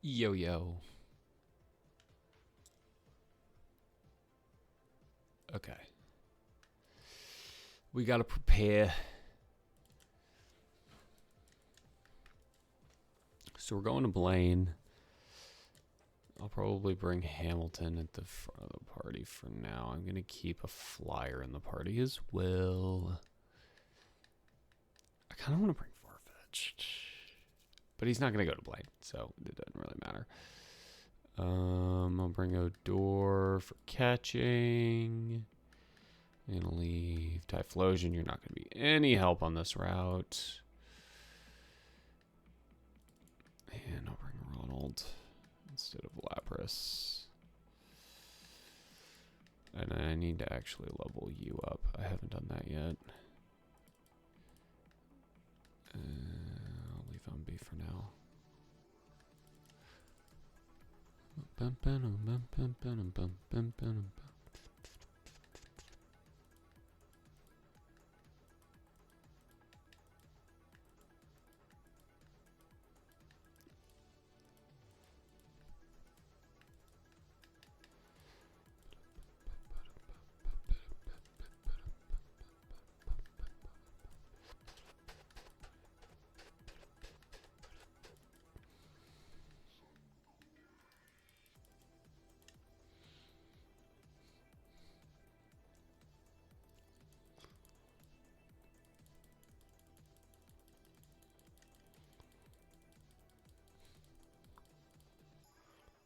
Yo, yo. Okay. We gotta prepare. So we're going to Blaine. I'll probably bring Hamilton at the front of the party for now. I'm gonna keep a flyer in the party as well. I kind of want to bring Farfetch, but he's not gonna go to Blaine, so it doesn't really matter. I'll bring Odor for catching. I'm gonna leave Typhlosion. You're not gonna be any help on this route. And I'll bring Ronald instead of Lapras. And I need to actually level you up. I haven't done that yet. I'll leave on B for now.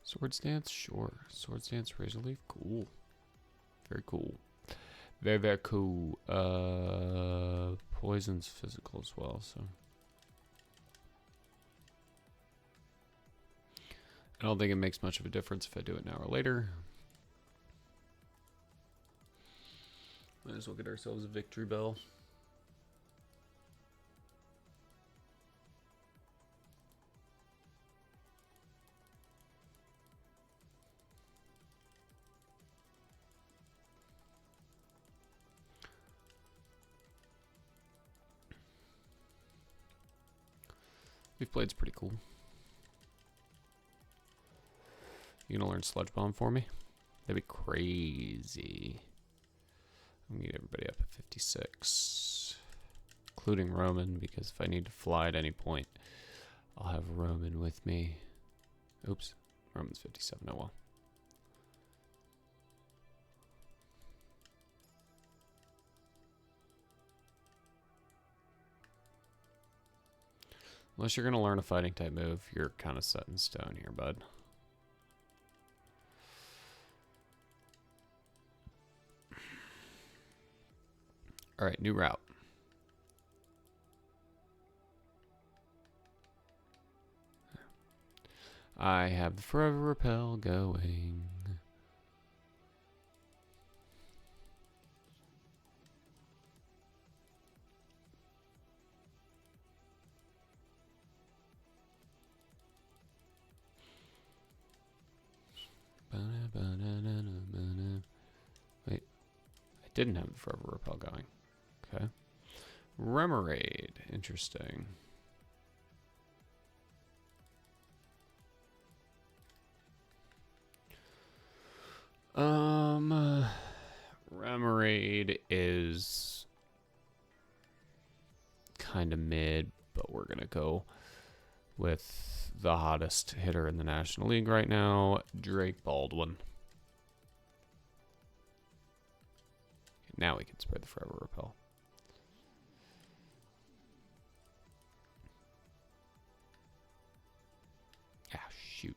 Swords Dance, sure. Swords Dance, Razor Leaf, cool. Very cool. Very, very cool. Poison's physical as well, so. I don't think it makes much of a difference if I do it now or later. Might as well get ourselves a victory bell. Leaf Blade's pretty cool. You gonna learn Sludge Bomb for me? That'd be crazy. I'm gonna get everybody up at 56. Including Roman, because if I need to fly at any point, I'll have Roman with me. Oops. Roman's 57. Oh well. Unless you're going to learn a fighting type move, you're kind of set in stone here, bud. Alright, new route. I have the Forever Repel going. Wait, I didn't have the Forever Repel going. Okay. Remoraid, interesting. Remoraid is kind of mid, but we're gonna go with the hottest hitter in the National League right now, Drake Baldwin. Now we can spread the Forever Repel. Ah, shoot.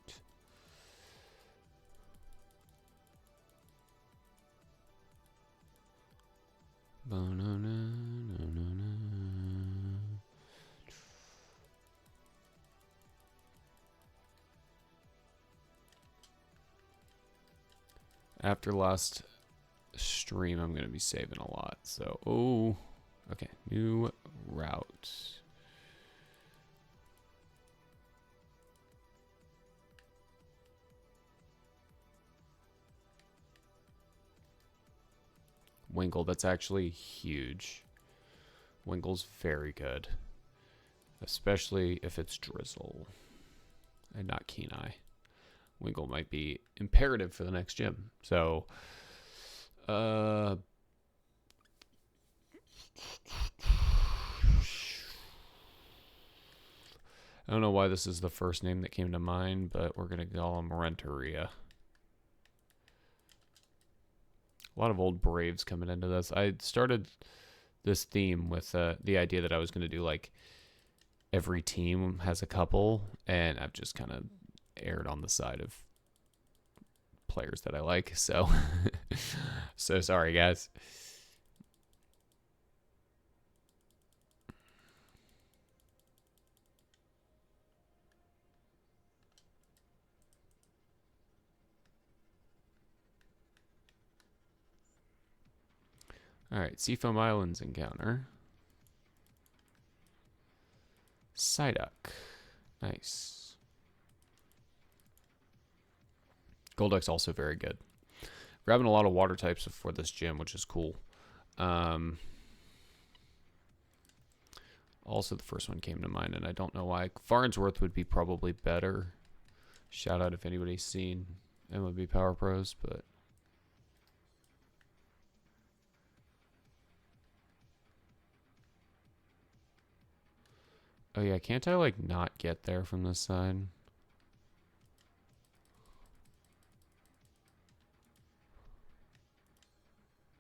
After last stream, I'm going to be saving a lot. So, oh, okay. New route. Winkle, that's actually huge. Winkle's very good. Especially if it's drizzle. and not Keen Eye. Winkle might be imperative for the next gym. So, I don't know why this is the first name that came to mind, but we're going to call him Renteria. A lot of old Braves coming into this. I started this theme with the idea that I was going to do like every team has a couple, and I've just kind of erred on the side of players that I like. So, so sorry, guys. All right, Seafoam Islands encounter. Psyduck. Nice. Golduck's also very good. Grabbing a lot of water types for this gym, which is cool. Also, the first one came to mind, and I don't know why. Farnsworth would be probably better. Shout out if anybody's seen MLB Power Pros, but... Oh yeah, can't I like not get there from this side?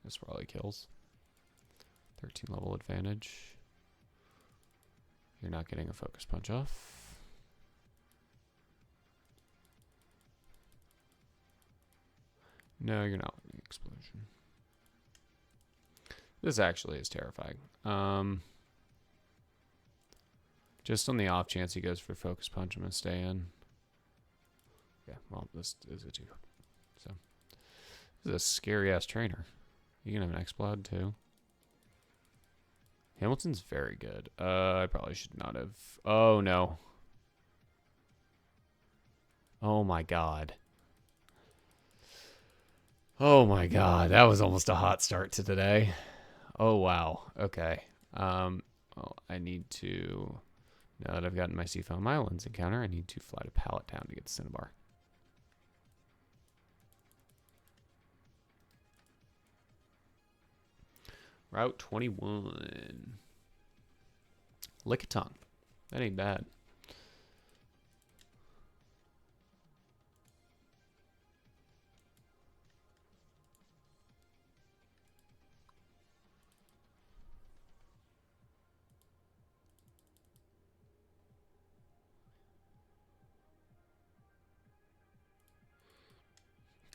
This probably kills. 13 level advantage. You're not getting a focus punch off. No, you're not with the explosion. This actually is terrifying. Just on the off chance he goes for focus punch, I'm going to stay in. Yeah, well, this is a 2. So, this is a scary-ass trainer. You can have an X-Plod, too. Hamilton's very good. I probably should not have... Oh, no. Oh, my God. Oh, my God. That was almost a hot start to today. Oh, wow. Okay. Well, I need to... Now that I've gotten my Seafoam Islands encounter, I need to fly to Pallet Town to get the Cinnabar. Route 21. Lickitung. That ain't bad.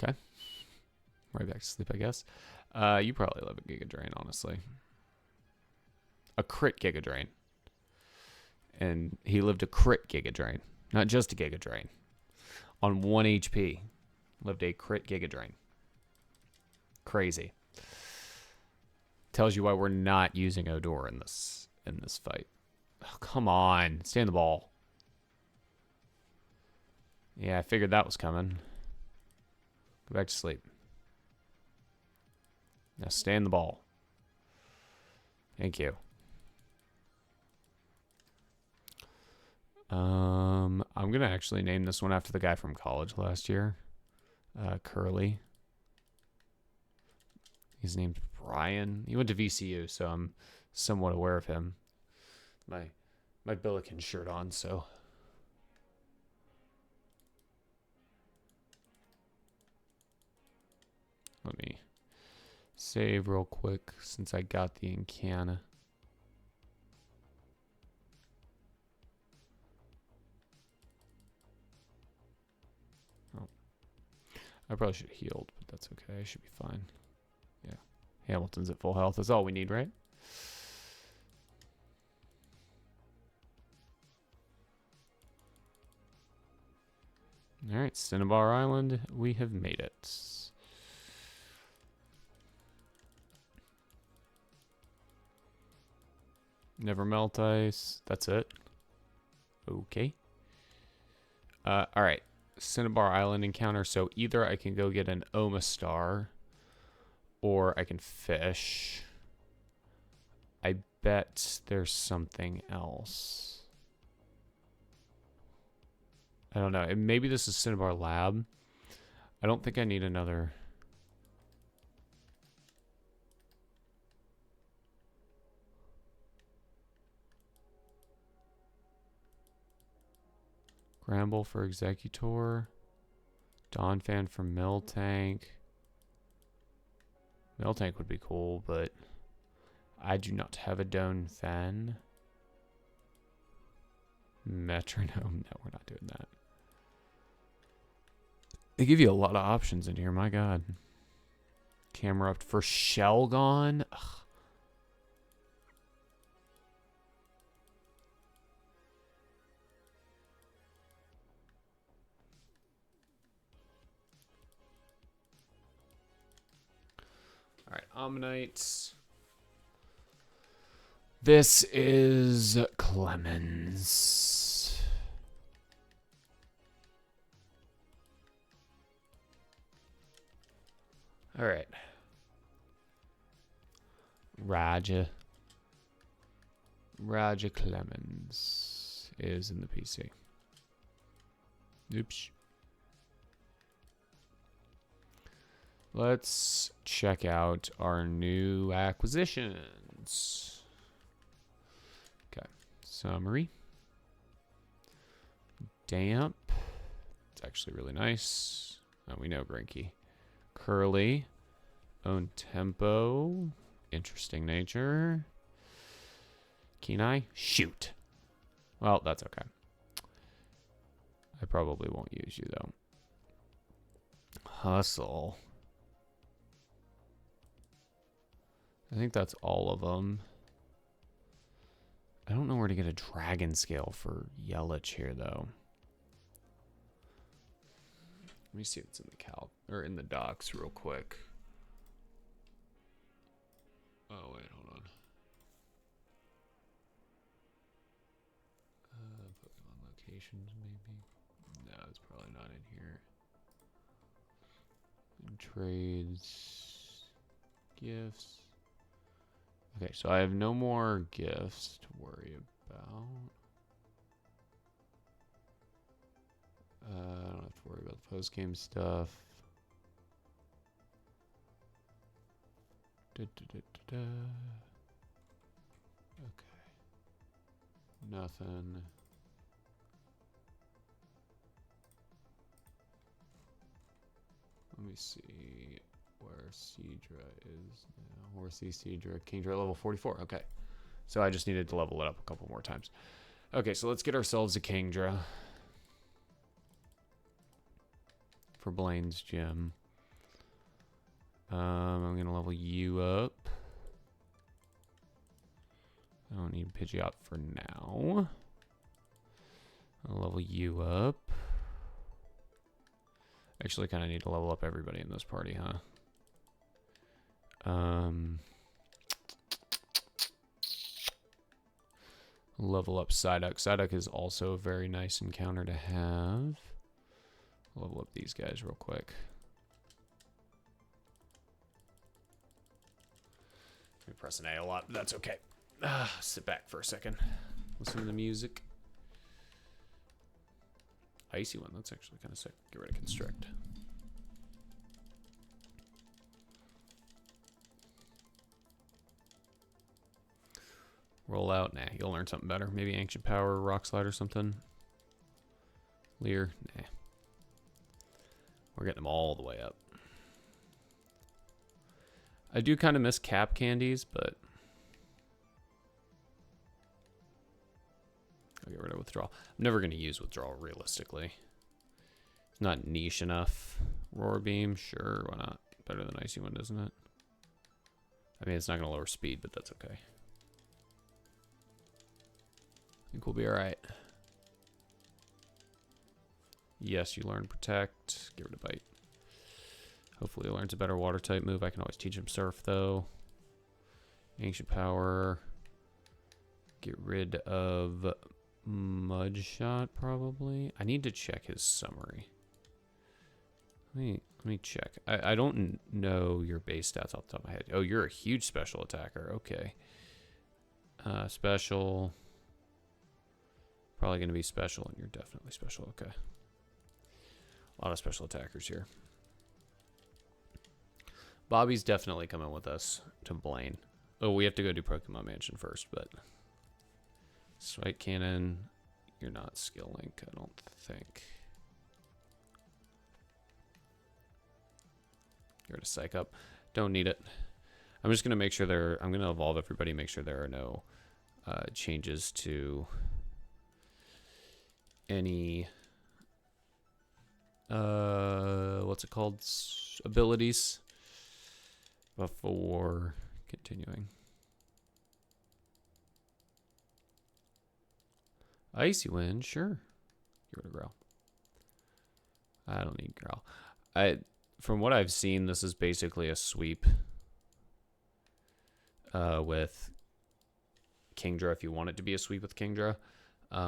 Okay. Right back to sleep, I guess. You probably love a Giga Drain, honestly. A crit Giga Drain. And he lived a crit Giga Drain. Not just a Giga Drain. On 1 HP. Lived a crit Giga Drain. Crazy. Tells you why we're not using Odor in this fight. Oh, come on. Stay in the ball. Yeah, I figured that was coming. Go back to sleep. Now stay in the ball. Thank you. I'm going to actually name this one after the guy from college last year. Curly. He's named Brian. He went to VCU, so I'm somewhat aware of him. My Billiken shirt on, so... Let me save real quick since I got the Incana. Oh. I probably should have healed, but that's okay. I should be fine. Yeah. Hamilton's at full health. That's all we need, right? Alright, Cinnabar Island. We have made it. Never melt ice. That's it. Okay. Alright. Cinnabar Island encounter. So either I can go get an Omastar or I can fish. I bet there's something else. I don't know. Maybe this is Cinnabar Lab. I don't think I need another. Gramble for Executor. Dawnfan for Miltank. Miltank would be cool, but I do not have a Dawnfan. Metronome. No, we're not doing that. They give you a lot of options in here, my god. Camera up for Shelgon. Ugh. Alright, Ammonites. This is Clemens. Alright. Raja Clemens is in the PC. Oops. Let's check out our new acquisitions. Okay. Summary. Damp. It's actually really nice. Oh, we know Grinky. Curly. Own Tempo. Interesting nature. Kenai. Shoot. Well, that's okay. I probably won't use you, though. Hustle. I think that's all of them. I don't know where to get a dragon scale for Yelich here, though. Let me see if it's in the calc or in the docs real quick. Oh wait, hold on. Pokemon locations, maybe. No, it's probably not in here. And trades, gifts. Okay, so I have no more gifts to worry about. I don't have to worry about the post-game stuff. Okay. Nothing. Let me see where Seadra is now. Horsey, Seadra, Kingdra, level 44. Okay. So I just needed to level it up a couple more times. Okay, so let's get ourselves a Kingdra. For Blaine's gym. I'm going to level you up. I don't need Pidgeot for now. I'll level you up. Actually, kind of need to level up everybody in this party, huh? Level up Psyduck. Psyduck is also a very nice encounter to have. Level up these guys real quick. I'm pressing A a lot, but that's okay. Sit back for a second. Listen to the music. Icy one, that's actually kind of sick. Get rid of Constrict. Roll out, nah, you'll learn something better. Maybe Ancient Power, Rock Slide or something. Leer, nah. We're getting them all the way up. I do kind of miss cap candies, but I'll get rid of withdrawal. I'm never going to use withdrawal realistically. It's not niche enough. Roar Beam, sure, why not? Better than Icy Wind, isn't it? I mean, it's not going to lower speed, but that's okay. I think we'll be alright. Yes, you learn Protect. Get rid of Bite. Hopefully he learns a better water type move. I can always teach him Surf, though. Ancient Power. Get rid of Mudshot, probably. I need to check his summary. Let me check. I don't know your base stats off the top of my head. Oh, you're a huge special attacker. Okay. Special. Probably going to be special, and you're definitely special. Okay. A lot of special attackers here. Bobby's definitely coming with us to Blaine. Oh, we have to go do Pokemon Mansion first, but... Swipe Cannon, you're not Skill Link, I don't think. You're to Psych Up. Don't need it. I'm just going to make sure I'm going to evolve everybody, make sure there are no changes to any... what's it called? Abilities before continuing. Icy Wind, sure. Give it a growl. I don't need growl. From what I've seen, this is basically a sweep with Kingdra if you want it to be a sweep with Kingdra. Get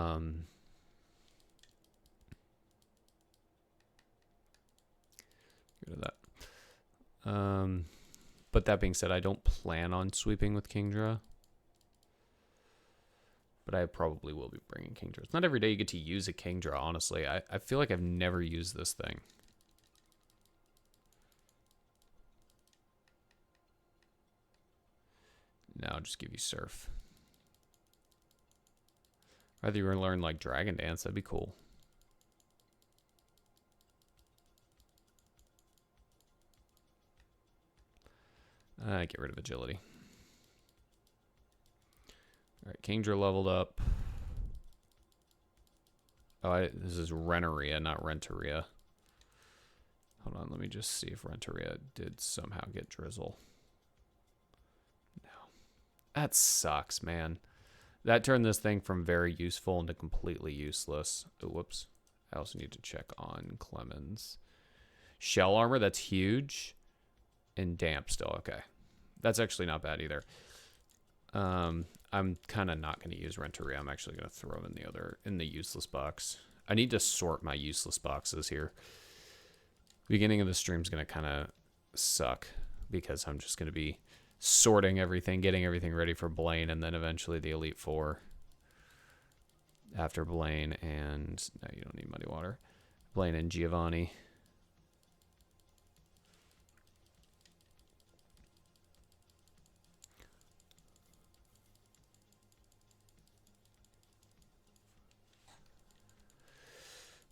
rid of that. But that being said, I don't plan on sweeping with Kingdra. But I probably will be bringing Kingdra. It's not every day you get to use a Kingdra, honestly. I feel like I've never used this thing. No, I'll just give you Surf. Rather you learn like Dragon Dance, that'd be cool. Get rid of Agility. Alright, Kingdra leveled up. Oh, this is Renteria, not Renteria. Hold on, let me just see if Renteria did somehow get Drizzle. No. That sucks, man. That turned this thing from very useful into completely useless. Oh, whoops. I also need to check on Clemens. Shell Armor, that's huge. And Damp still, okay. That's actually not bad either. I'm kind of not going to use Renteria. I'm actually going to throw him in the useless box. I need to sort my useless boxes here. Beginning of the stream is going to kind of suck because I'm just going to be sorting everything, getting everything ready for Blaine, and then eventually the Elite Four after Blaine and... No, you don't need Muddy Water. Blaine and Giovanni.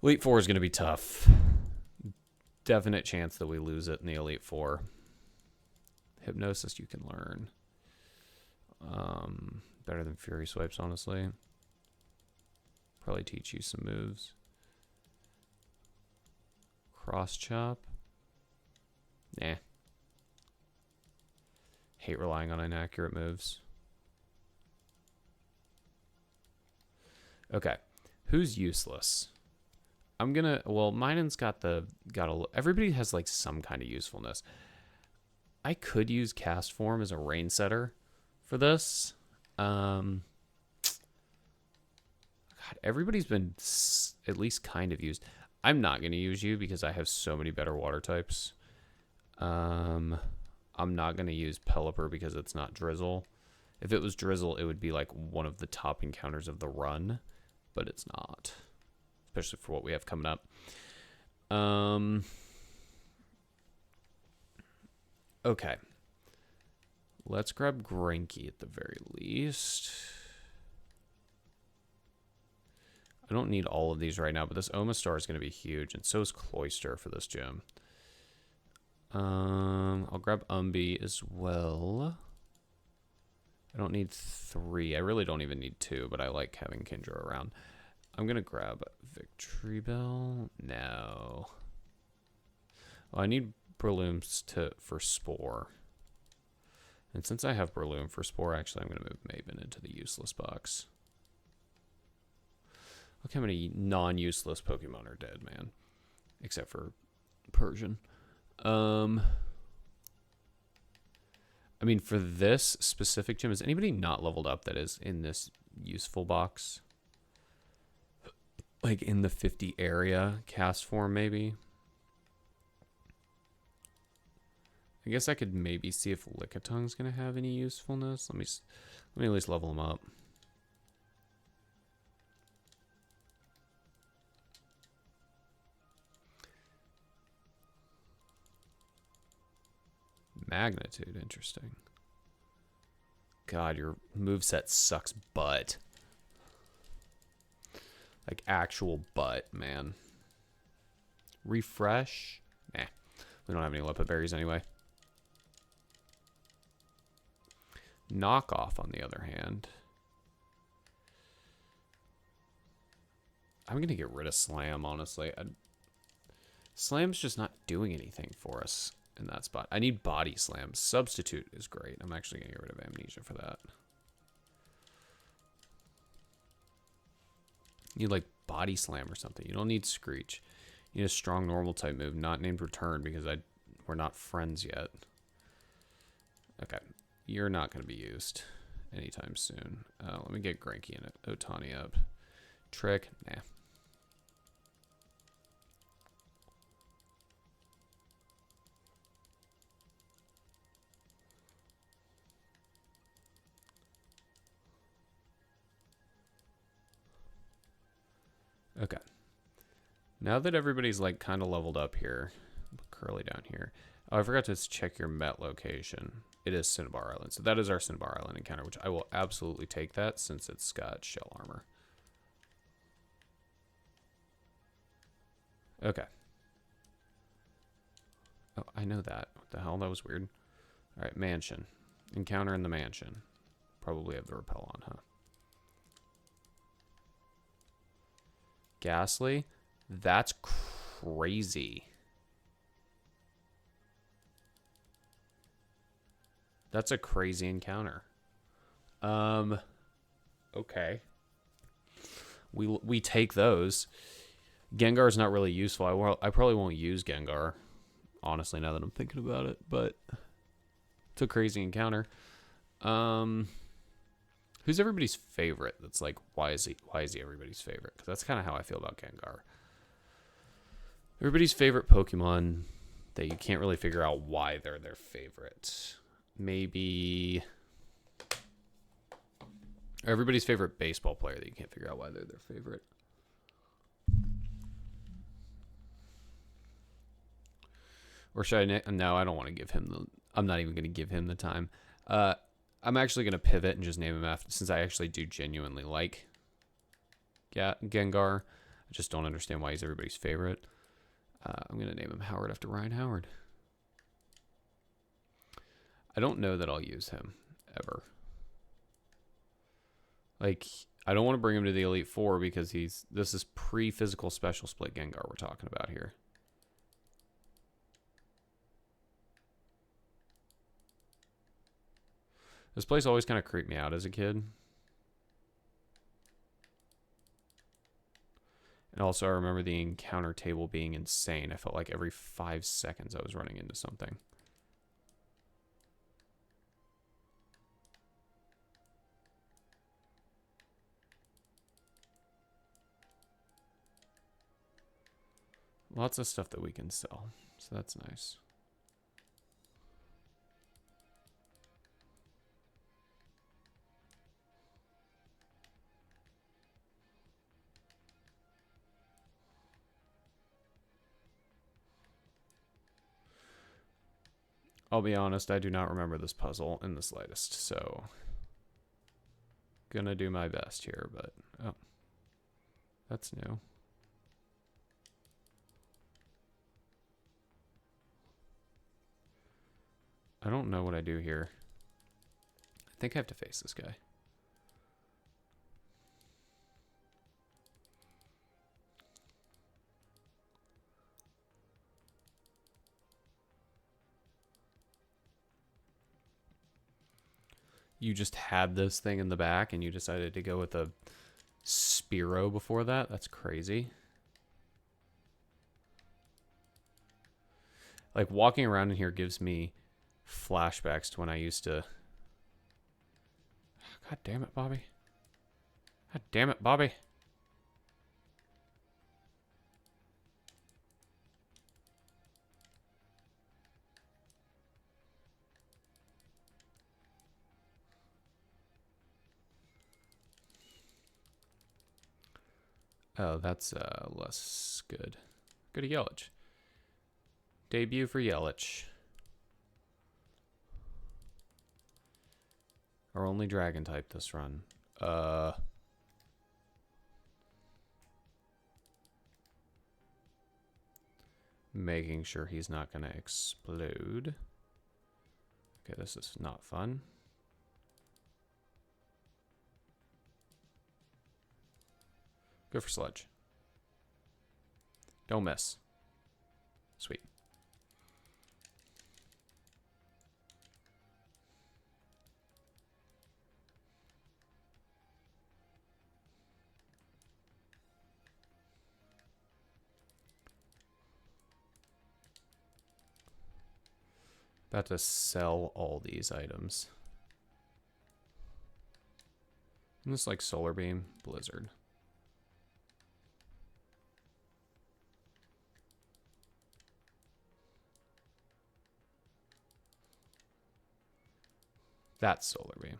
Elite Four is going to be tough. Definite chance that we lose it in the Elite Four. Hypnosis you can learn. Better than Fury Swipes, honestly. Probably teach you some moves. Cross Chop. Nah. Hate relying on inaccurate moves. Okay. Who's useless? I'm gonna, well, Minon's got everybody has like some kind of usefulness. I could use Cast Form as a rain setter for this. God, everybody's been at least kind of used. I'm not gonna use you because I have so many better water types. I'm not gonna use Pelipper because it's not Drizzle. If it was Drizzle, it would be like one of the top encounters of the run, but it's not. Especially for what we have coming up. Okay. Let's grab Granky at the very least. I don't need all of these right now, but this Omastar is going to be huge, and so is Cloyster for this gym. I'll grab Umbi as well. I don't need 3. I really don't even need 2, but I like having Kingdra around. I'm going to grab Victory Bell. No. Well, I need Breloom for Spore. And since I have Breloom for Spore, actually, I'm going to move Maven into the useless box. Look how many non-useless Pokemon are dead, man. Except for Persian. I mean, for this specific gym, is anybody not leveled up that is in this useful box? Like in the 50 area, Cast Form maybe? I guess I could maybe see if Lickitung's going to have any usefulness. Let me at least level him up. Magnitude, interesting. God, your moveset sucks butt. Like actual butt, man. Refresh? Nah. We don't have any Leppa berries anyway. Knockoff, on the other hand. I'm going to get rid of Slam, honestly. Slam's just not doing anything for us in that spot. I need Body Slam. Substitute is great. I'm actually going to get rid of Amnesia for that. You need like Body Slam or something. You don't need Screech. You need a strong normal type move, not named Return because we're not friends yet. Okay, you're not going to be used anytime soon. Let me get Granky and Otani up. Trick, nah. Okay. Now that everybody's like kind of leveled up here, put Curly down here. Oh, I forgot to check your Met location. It is Cinnabar Island. So that is our Cinnabar Island encounter, which I will absolutely take that since it's got shell armor. Okay. Oh, I know that. What the hell? That was weird. All right, mansion. Encounter in the mansion. Probably have the repel on, huh? Ghastly? That's crazy. That's a crazy encounter. Okay. We take those. Gengar's not really useful. I probably won't use Gengar, honestly, now that I'm thinking about it, but it's a crazy encounter. Who's everybody's favorite? That's like, why is he everybody's favorite? Because that's kind of how I feel about Gengar. Everybody's favorite Pokemon that you can't really figure out why they're their favorite. Maybe everybody's favorite baseball player that you can't figure out why they're their favorite. Or should I? No, I don't want to give him the... I'm not even going to give him the time. I'm actually going to pivot and just name him after... Since I actually do genuinely like Gengar. I just don't understand why he's everybody's favorite. I'm going to name him Howard after Ryan Howard. I don't know that I'll use him ever. Like, I don't want to bring him to the Elite Four because this is pre-physical special split Gengar we're talking about here. This place always kind of creeped me out as a kid. And also I remember the encounter table being insane. I felt like every 5 seconds I was running into something. Lots of stuff that we can sell, so that's nice. I'll be honest, I do not remember this puzzle in the slightest, so gonna do my best here, but oh, that's new. I don't know what I do here. I think I have to face this guy. You just had this thing in the back and you decided to go with a Spearow before that? That's crazy. Like, walking around in here gives me flashbacks to when I used to... God damn it, Bobby. God damn it, Bobby. Oh, that's less good. Go to Yelich. Debut for Yelich. Our only dragon type this run. Making sure he's not going to explode. Okay, this is not fun. Go for sludge. Don't miss. Sweet. About to sell all these items. And this like solar beam, blizzard. That's solar beam.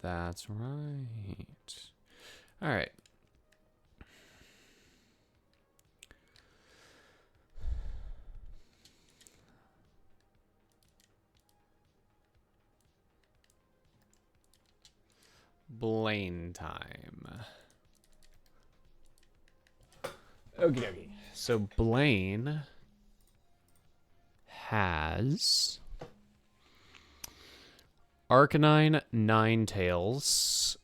That's right. All right. Blaine time. Okie dokie. So Blaine has Arcanine, Ninetales,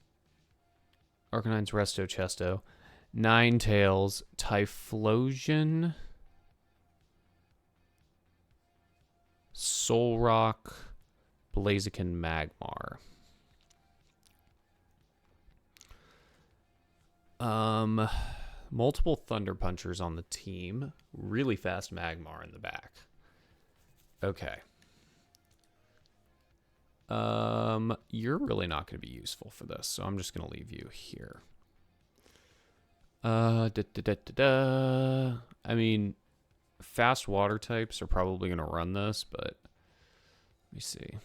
Arcanine's Resto Chesto, Ninetales, Typhlosion, Solrock, Blaziken, Magmar. Multiple Thunder Punchers on the team. Really fast Magmar in the back. Okay. You're really not going to be useful for this, so I'm just going to leave you here. I mean, fast water types are probably going to run this, but let me see.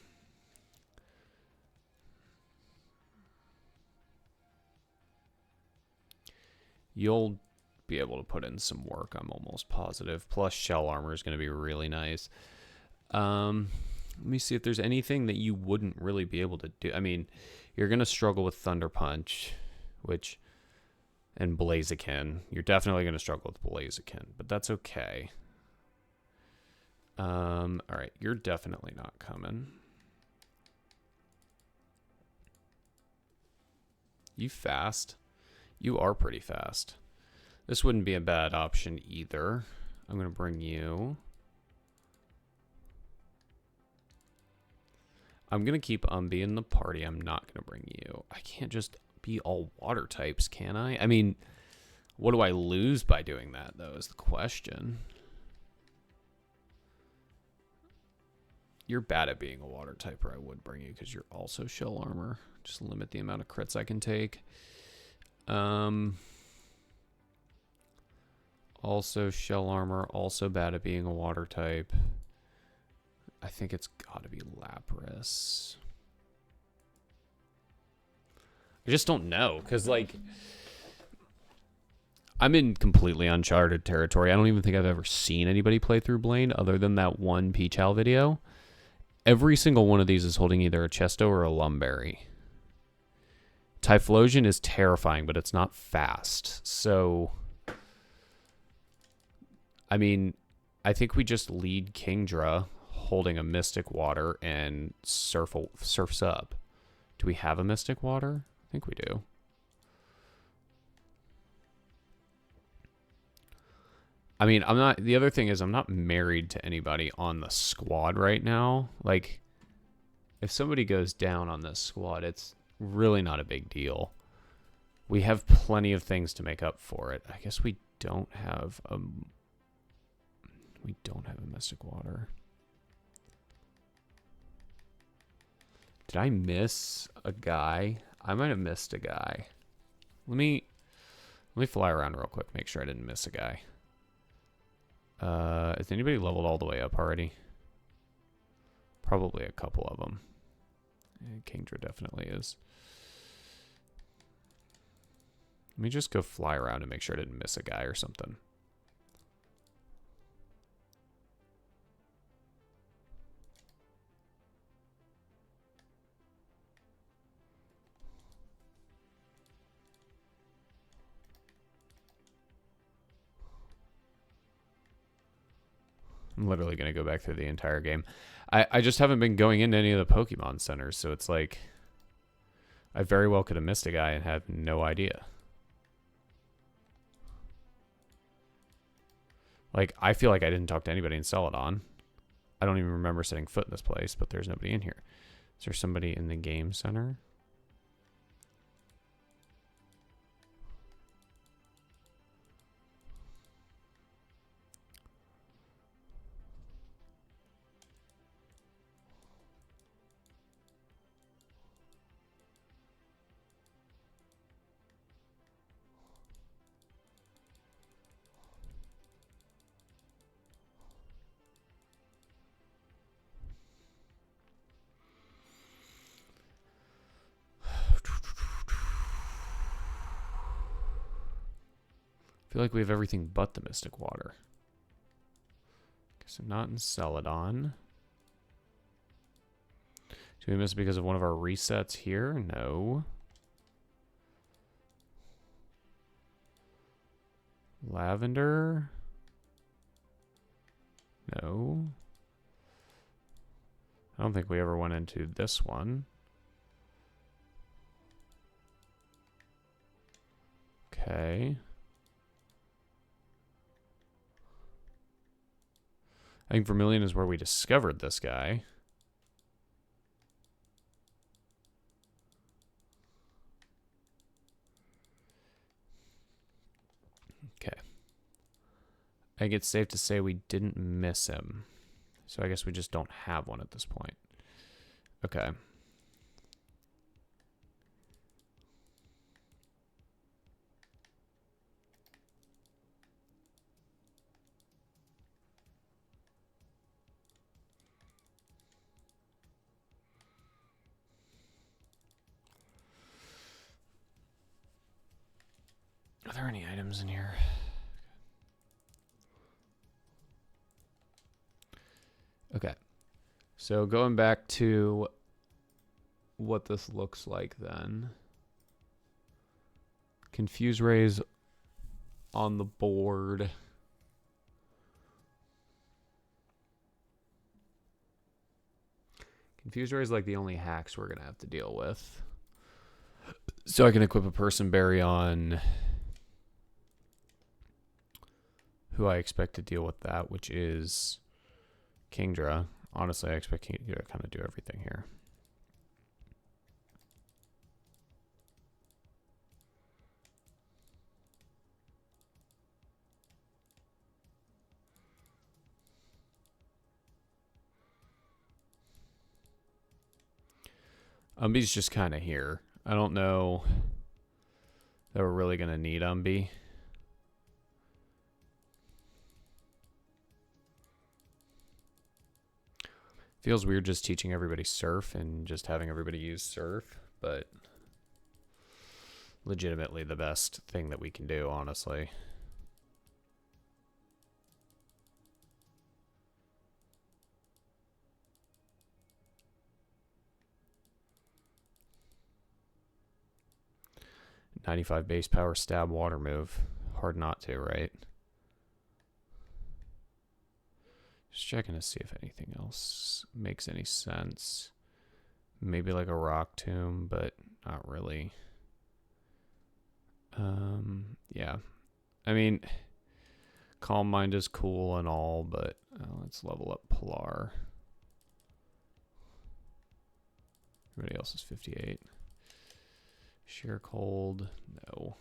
You'll be able to put in some work, I'm almost positive. Plus, shell armor is going to be really nice. Let me see if there's anything that you wouldn't really be able to do. I mean, you're going to struggle with Thunder Punch, and Blaziken. You're definitely going to struggle with Blaziken, but that's okay. All right, you're definitely not coming. You fast? You are pretty fast. This wouldn't be a bad option either. I'm going to bring you. I'm going to keep Umbi in the party. I'm not going to bring you. I can't just be all water types, can I? I mean, what do I lose by doing that, though, is the question. You're bad at being a water type, or I would bring you because you're also shell armor. Just limit the amount of crits I can take. Also shell armor, also bad at being a water type. I think it's got to be Lapras. I just don't know, because, like, I'm in completely uncharted territory. I don't even think I've ever seen anybody play through Blaine other than that one Peach Owl video. Every single one of these is holding either a Chesto or a Lumberry. Typhlosion is terrifying, but it's not fast. So, I mean, I think we just lead Kingdra holding a Mystic Water and surfs up. Do we have a Mystic Water? I think we do. I mean, the other thing is I'm not married to anybody on the squad right now. Like, if somebody goes down on this squad, it's really not a big deal. We have plenty of things to make up for it. I guess we don't have a Mystic Water. Did I miss a guy? I might have missed a guy. Let me fly around real quick, make sure I didn't miss a guy. Is anybody leveled all the way up already? Probably a couple of them. Kingdra definitely is. Let me just go fly around and make sure I didn't miss a guy or something. I'm literally going to go back through the entire game. I just haven't been going into any of the Pokemon centers, so it's like I very well could have missed a guy and have no idea. Like, I feel like I didn't talk to anybody in Celadon. I don't even remember setting foot in this place, but there's nobody in here. Is there somebody in the game center? I feel like we have everything but the Mystic Water. Guess I'm not in Celadon. Do we miss it because of one of our resets here? No. Lavender? No. I don't think we ever went into this one. Okay. I think Vermilion is where we discovered this guy. Okay. I think it's safe to say we didn't miss him. So I guess we just don't have one at this point. Okay. Are there any items in here? Okay. So going back to what this looks like then. Confuse rays on the board. Confuse ray is like the only hacks we're going to have to deal with. So I can equip a person berry on who I expect to deal with that, which is Kingdra. Honestly, I expect Kingdra to kind of do everything here. Umbi's just kind of here. I don't know that we're really going to need Umbi. Feels weird just teaching everybody Surf and just having everybody use Surf, but legitimately the best thing that we can do, honestly. .95 base power stab water move. Hard not to, right? Just checking to see if anything else makes any sense. Maybe like a rock tomb, but not really. Yeah. I mean, Calm Mind is cool and all, but let's level up Pilar. Everybody else is 58. Sheer Cold, no.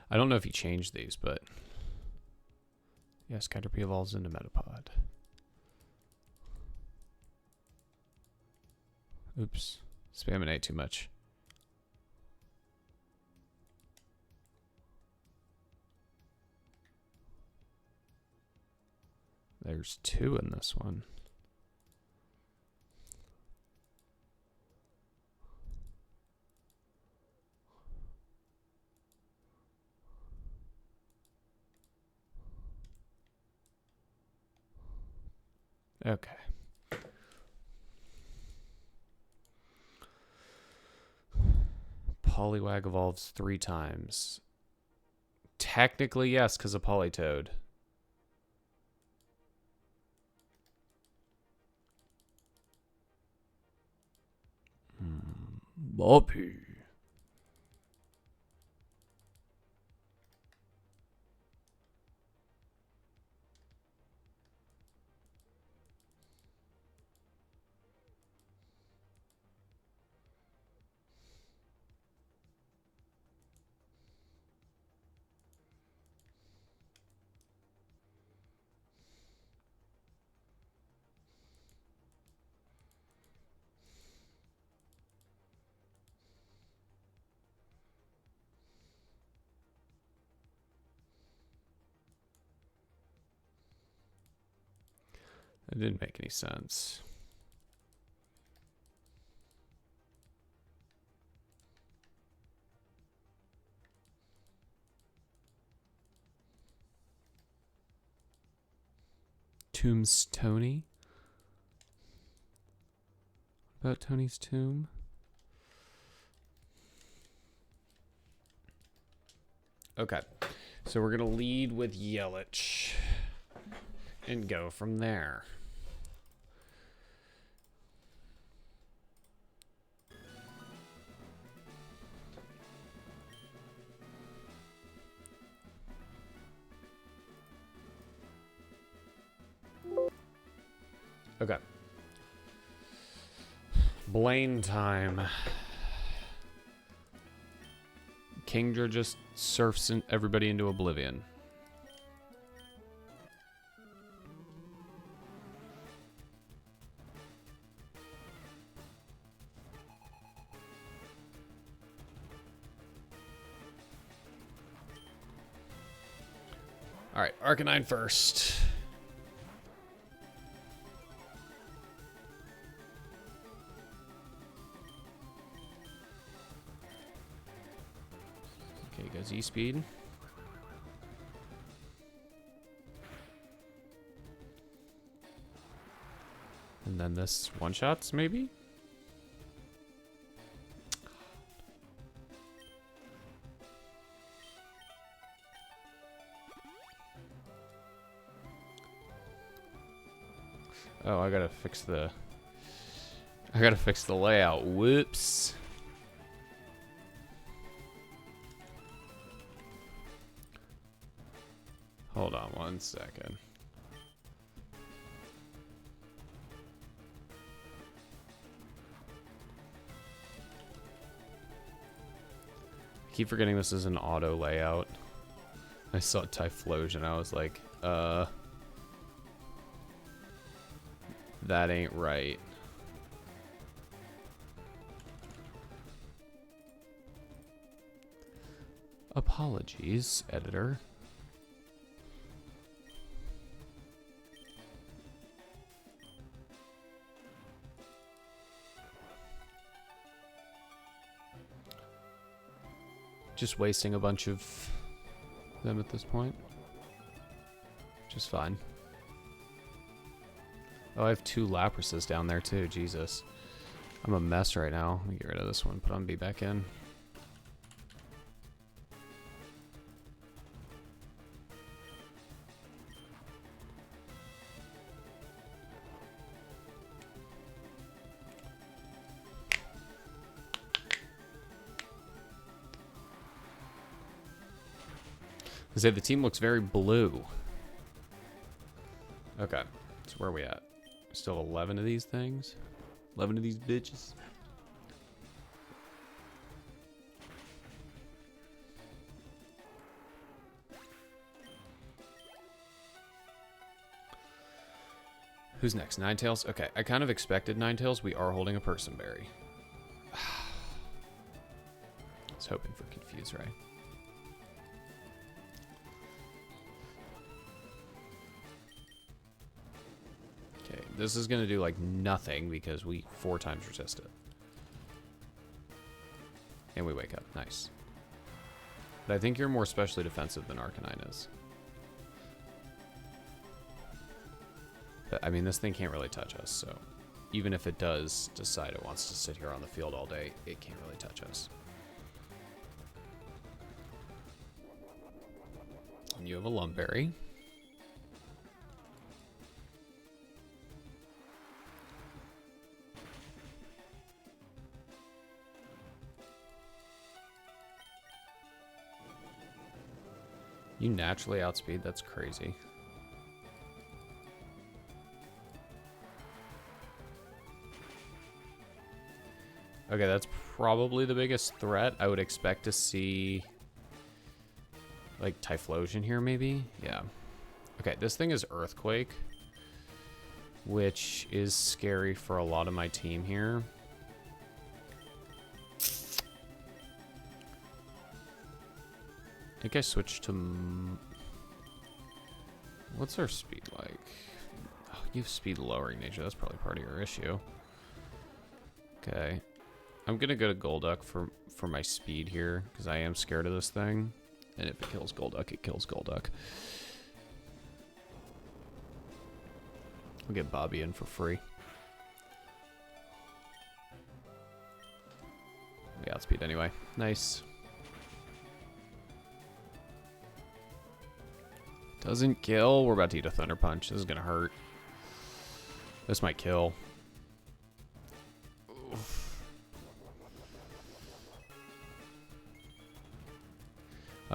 I don't know if he changed these, but yes, Caterpie evolves into Metapod. Oops, spamming ate too much. There's 2 in this one. Okay. Poliwag evolves 3 times. Technically, yes, because of Politoed. Boppy. That didn't make any sense. Tomb's Tony? What about Tony's tomb? Okay. So we're going to lead with Yelich and go from there. Okay. Blaine time. Kingdra just surfs everybody into oblivion. Alright, Arcanine first. Okay, goes E-Speed. And then this one-shots, maybe? Oh, I gotta fix the layout. Whoops. Hold on one second. I keep forgetting this is an auto layout. I saw Typhlosion, I was like, that ain't right. Apologies, editor. Just wasting a bunch of them at this point. Which is fine. Oh, I have 2 Laprases down there too. Jesus. I'm a mess right now. Let me get rid of this one. Put on B back in. I say the team looks very blue. Okay, so where are we at? Still 11 of these things? 11 of these bitches? Who's next? Ninetales? Okay, I kind of expected Ninetales. We are holding a Person Berry. I was hoping for Confuse Ray. Okay, this is going to do like nothing because we 4 times resist it. And we wake up. Nice. But I think you're more specially defensive than Arcanine is. But, I mean, this thing can't really touch us, so even if it does decide it wants to sit here on the field all day, it can't really touch us. And you have a Lumberry. You naturally outspeed? That's crazy. Okay, that's probably the biggest threat. I would expect to see like Typhlosion here maybe? Yeah. Okay, this thing is Earthquake, which is scary for a lot of my team here. I think I switched to... What's our speed like? Oh, you have speed lowering nature. That's probably part of your issue. Okay. I'm going to go to Golduck for my speed here, because I am scared of this thing. And if it kills Golduck, it kills Golduck. I'll get Bobby in for free. We outspeed anyway. Nice. Doesn't kill. We're about to eat a Thunder Punch. This is going to hurt. This might kill. Oof.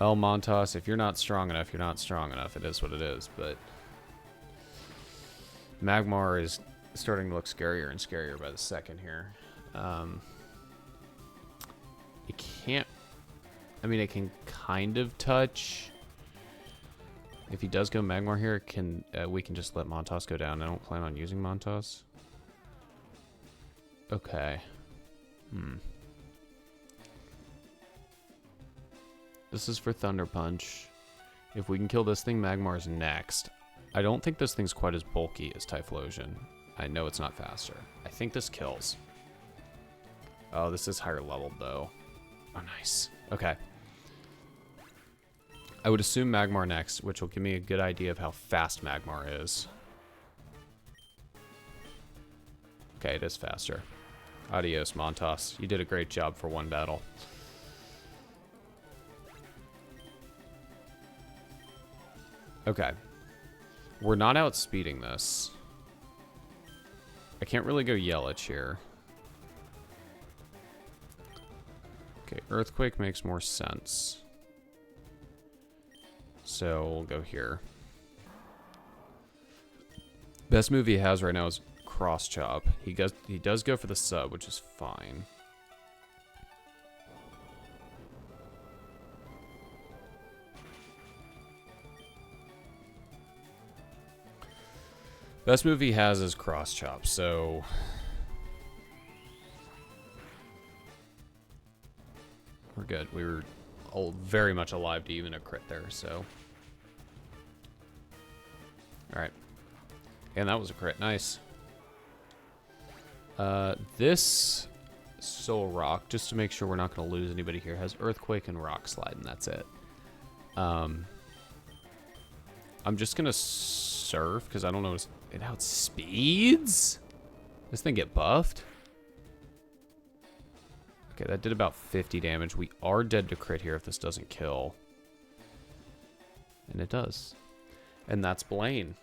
Well, Montas, if you're not strong enough, you're not strong enough. It is what it is, but... Magmar is starting to look scarier and scarier by the second here. It can't... I mean, it can kind of touch... If he does go Magmar here, we can just let Montas go down. I don't plan on using Montas. Okay. This is for Thunder Punch. If we can kill this thing, Magmar's next. I don't think this thing's quite as bulky as Typhlosion. I know it's not faster. I think this kills. Oh, this is higher leveled though. Oh, nice. Okay. I would assume Magmar next, which will give me a good idea of how fast Magmar is. Okay, it is faster. Adios, Montas. You did a great job for one battle. Okay. We're not outspeeding this. I can't really go Yelich here. Okay, Earthquake makes more sense. So we'll go here. Best move he has right now is Cross Chop. He does go for the sub, which is fine. Best move he has is Cross Chop, so... We're good. We were very much alive to even a crit there, so... Alright. And that was a crit. Nice. This Soul Rock, just to make sure we're not going to lose anybody here, has Earthquake and Rock Slide, and that's it. I'm just going to Surf, because I don't know... It outspeeds? This thing get buffed? Okay, that did about 50 damage. We are dead to crit here if this doesn't kill. And it does. And that's Blaine.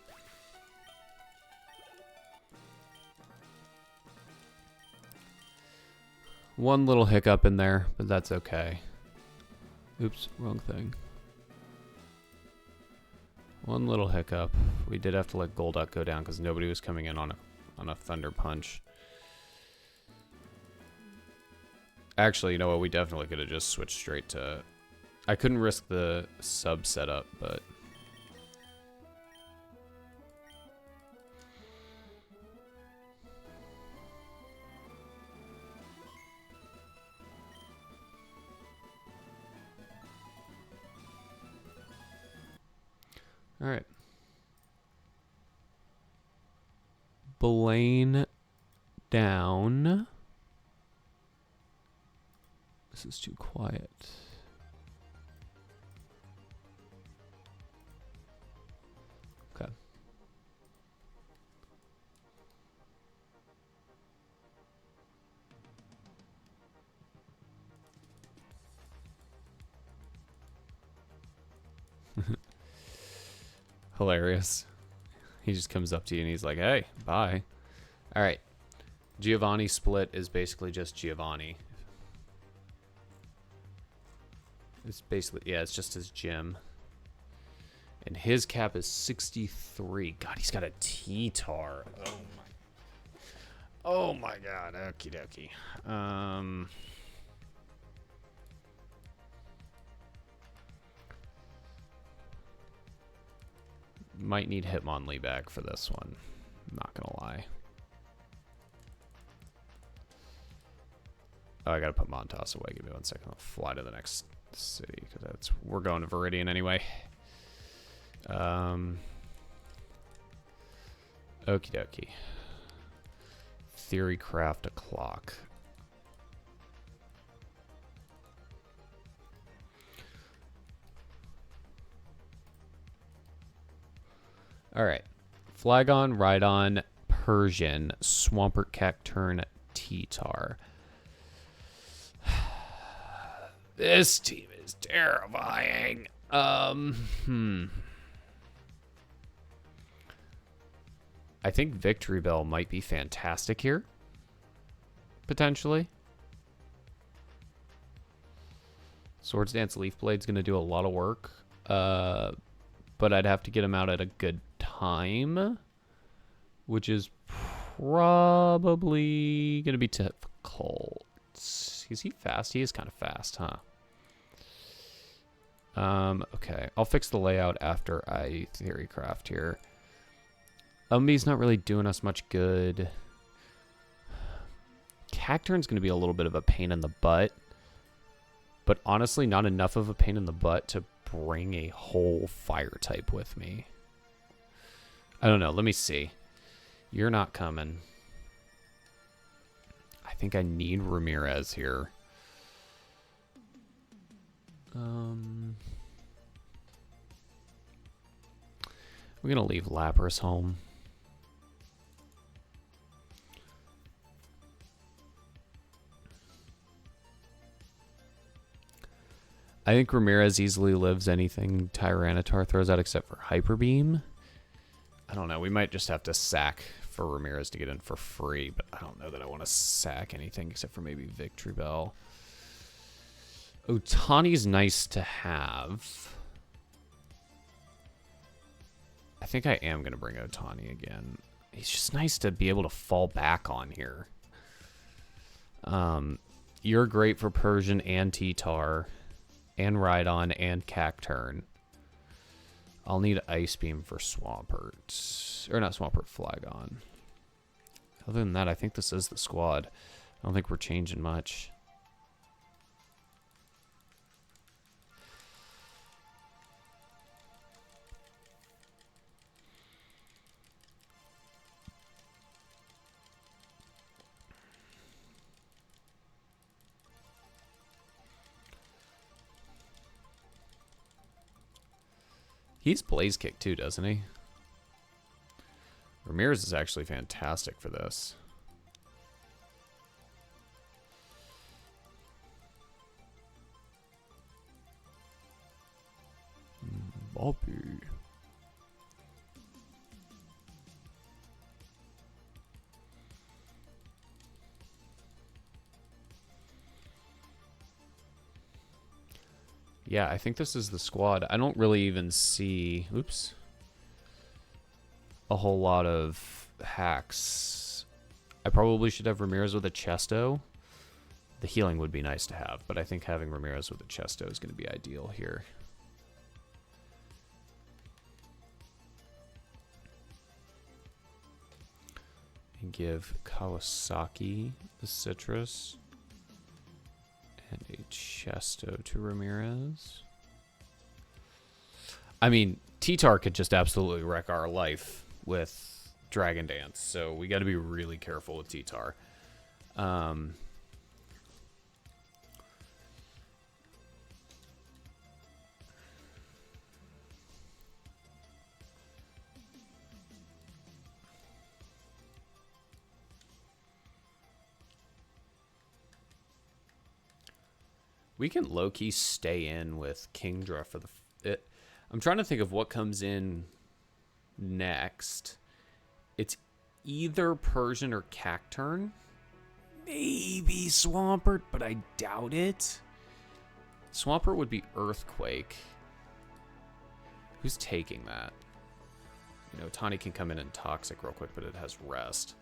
One little hiccup in there, but that's okay. Oops, wrong thing. One little hiccup. We did have to let Golduck go down because nobody was coming in on a Thunder Punch. Actually, you know what? We definitely could have just switched straight to... I couldn't risk the sub setup, but... All right. Blaine down. This is too quiet. Okay. Hilarious. He just comes up to you and he's like, hey, bye. All right. Giovanni split is basically just Giovanni. It's basically, yeah, it's just his gym. And his cap is 63. God, he's got a T-tar. Oh my god. Okie dokie. Might need Hitmonlee back for this one. I'm not gonna lie. Oh, I gotta put Montas away. Give me 1 second. I'll fly to the next city because we're going to Viridian anyway. Okie dokie. Theory craft a clock. Alright. Flagon, Rhydon, Persian, Swampert, Cacturn, T-Tar. This team is terrifying. I think Victory Bell might be fantastic here. Potentially. Swords Dance Leaf Blade's going to do a lot of work. But I'd have to get him out at a good time. Which is probably going to be difficult. Is he fast? He is kind of fast, huh? Okay. I'll fix the layout after I theory craft here. Umbie's not really doing us much good. Cacturn's going to be a little bit of a pain in the butt. But honestly, not enough of a pain in the butt to bring a whole fire type with me. I don't know. Let me see. You're not coming. I think I need Ramirez here. We're going to leave Lapras home. I think Ramirez easily lives anything Tyranitar throws out except for Hyper Beam. I don't know. We might just have to sack for Ramirez to get in for free, but I don't know that I want to sack anything except for maybe Victory Bell. Otani's nice to have. I think I am going to bring Otani again. He's just nice to be able to fall back on here. You're great for Persian and T-Tar. And Rhydon and Cacturn. I'll need Ice Beam for Swampert. Or not Swampert, Flagon. Other than that, I think this is the squad. I don't think we're changing much. He's Blaze Kick too, doesn't he? Ramirez is actually fantastic for this. Bobby. Yeah, I think this is the squad. I don't really even see, oops, a whole lot of hacks. I probably should have Ramirez with a Chesto. The healing would be nice to have, but I think having Ramirez with a Chesto is going to be ideal here. And give Kawasaki the Citrus. And a Chesto to Ramirez. I mean, T-Tar could just absolutely wreck our life with Dragon Dance, so we got to be really careful with T-Tar. We can low-key stay in with Kingdra for the... I'm trying to think of what comes in next. It's either Persian or Cacturn. Maybe Swampert, but I doubt it. Swampert would be Earthquake. Who's taking that? You know, Tani can come in and Toxic real quick, but it has Rest.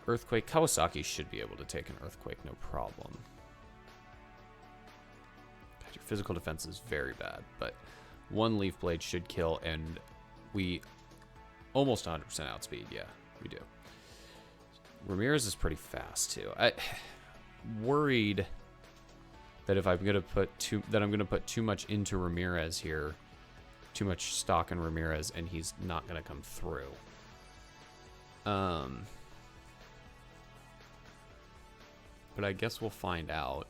Earthquake. Kawasaki should be able to take an Earthquake, no problem. God, your physical defense is very bad, but one Leaf Blade should kill, and we almost 100% outspeed. Yeah, we do. Ramirez is pretty fast too. I worried that if I'm gonna put too much into Ramirez here, too much stock in Ramirez, and he's not gonna come through. But I guess we'll find out.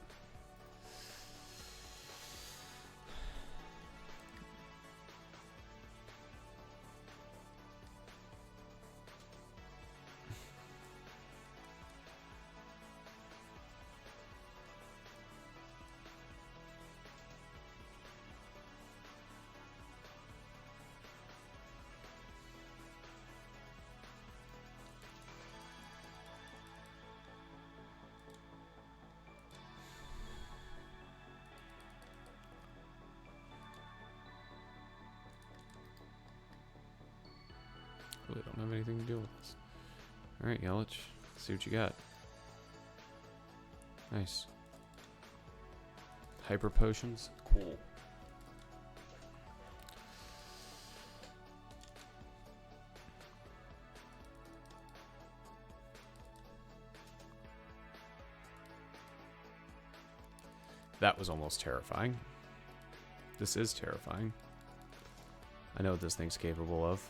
Really don't have anything to do with this. Alright, Yelich. Let's see what you got. Nice. Hyper potions. Cool. That was almost terrifying. This is terrifying. I know what this thing's capable of.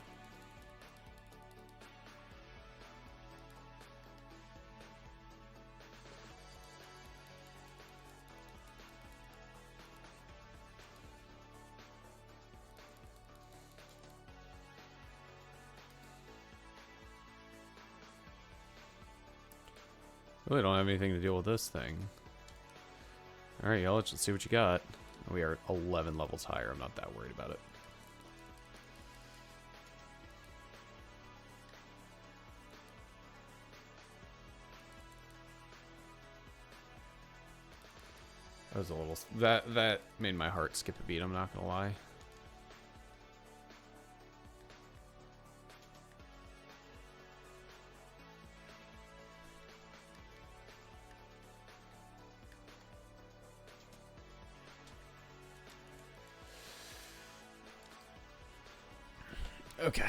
Really don't have anything to deal with this thing. Alright, y'all, let's see what you got. We are 11 levels higher. I'm not that worried about it. That was a little... That made my heart skip a beat, I'm not gonna lie. Okay.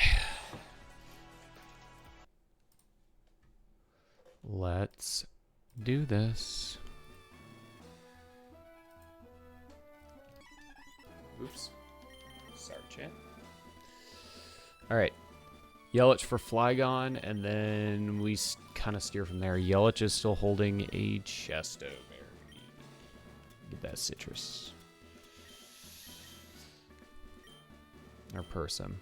Let's do this. Oops. Sorry, chat. Alright. Yelich for Flygon, and then we kind of steer from there. Yelich is still holding a Chesto Berry. Get that citrus. Or Persim.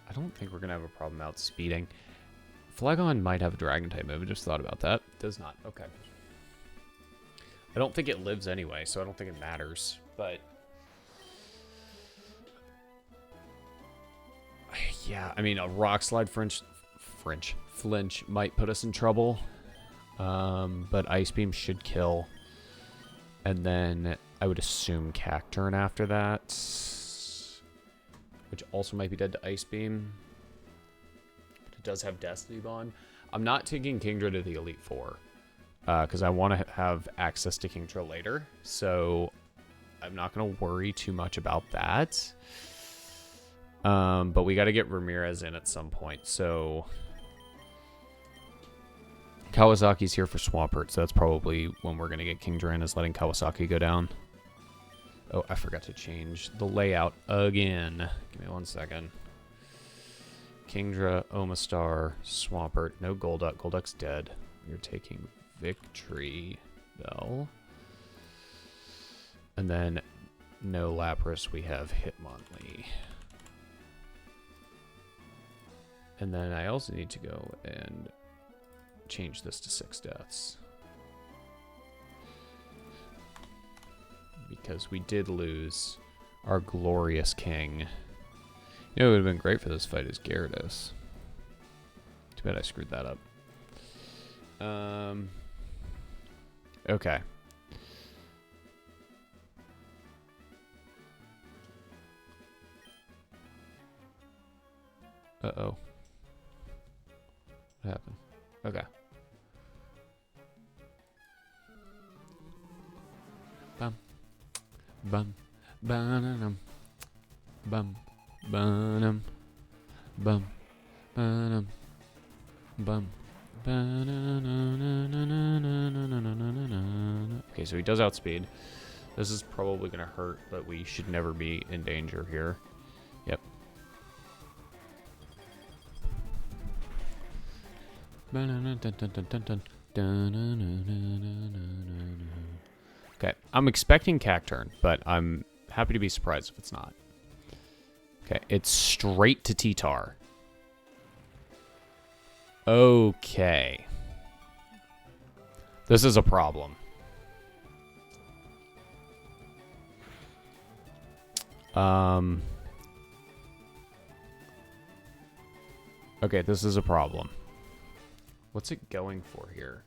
I don't think we're going to have a problem outspeeding. Flygon might have a Dragon type move. I just thought about that. Does not. Okay. I don't think it lives anyway, so I don't think it matters. But yeah, I mean, a Rock Slide Flinch might put us in trouble. But Ice Beam should kill. And then I would assume Cacturn after that. Which also might be dead to Ice Beam. But it does have Destiny Bond. I'm not taking Kingdra to the Elite Four. Because I want to have access to Kingdra later. So I'm not going to worry too much about that. But we got to get Ramirez in at some point. So Kawasaki's here for Swampert. So that's probably when we're going to get Kingdra in, is letting Kawasaki go down. Oh, I forgot to change the layout again. Give me 1 second. Kingdra, Omastar, Swampert. No Golduck. Golduck's dead. You're taking Victory Bell. And then no Lapras. We have Hitmonlee. And then I also need to go and change this to 6 deaths. Because we did lose our glorious king You know, it would have been great for this fight is Gyarados. Too bad I screwed that up. Okay. Uh-oh. What happened? Okay. Bum. Bum. Ba-na-num. Bum. Ba-num. Bum. Ba-num. Bum. Okay, so he does outspeed. This is probably going to hurt, but we should never be in danger here. Yep. Okay, I'm expecting Cacturn, but I'm happy to be surprised if it's not. Okay, it's straight to T-Tar. Okay. This is a problem. Okay, this is a problem. What's it going for here?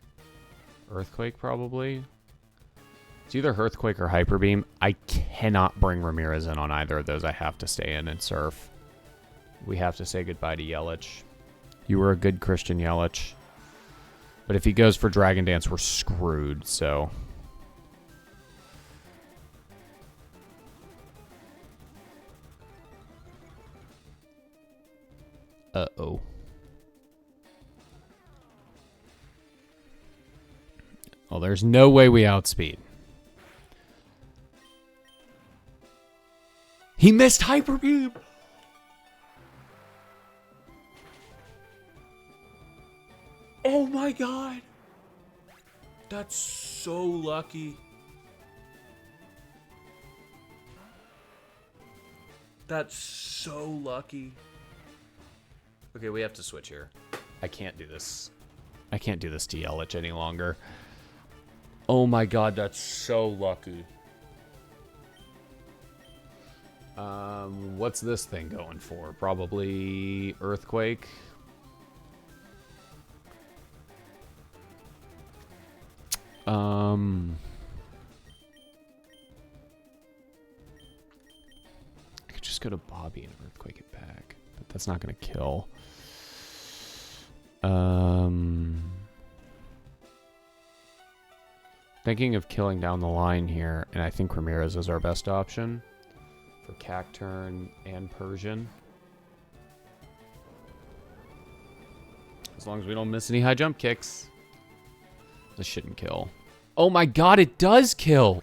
Earthquake, probably? It's either Earthquake or Hyper Beam. I cannot bring Ramirez in on either of those. I have to stay in and surf. We have to say goodbye to Yelich. You were a good Christian, Yelich. But if he goes for Dragon Dance, we're screwed, so... Uh-oh. Well, there's no way we outspeed. He missed Hyper Beam! Oh my god! That's so lucky. That's so lucky. Okay, we have to switch here. I can't do this. I can't do this to Yelich any longer. Oh my god, that's so lucky. What's this thing going for? Probably Earthquake. I could just go to Bobby and Earthquake it back, but that's not going to kill. Thinking of killing down the line here, and I think Ramirez is our best option for Cacturn and Persian. As long as we don't miss any high jump kicks. This shouldn't kill. Oh my god, it does kill!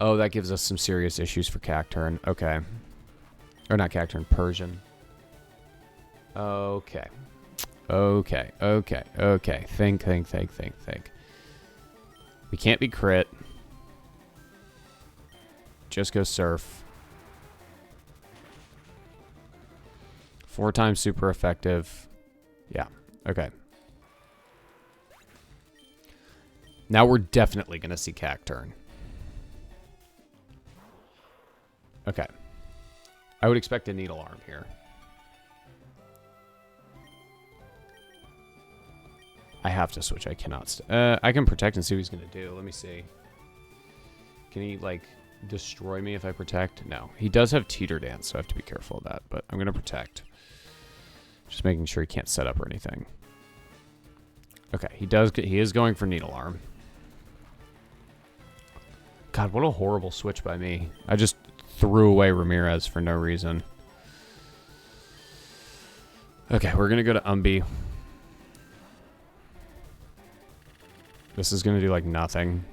Oh, that gives us some serious issues for Cacturn. Okay. Or not Cacturn, Persian. Okay. Okay, okay, okay. Think. We can't be crit. Just go surf. 4 times super effective. Yeah, okay. Now we're definitely going to see Cacturn. Okay. I would expect a Needle Arm here. I have to switch. I cannot. I can protect and see what he's going to do. Let me see. Can he, like, destroy me if I protect? No. He does have Teeter Dance, so I have to be careful of that. But I'm going to protect. Just making sure he can't set up or anything. Okay. He is going for Needle Arm. God, what a horrible switch by me. I just threw away Ramirez for no reason. Okay, we're going to go to Umbi. This is going to do, like, nothing.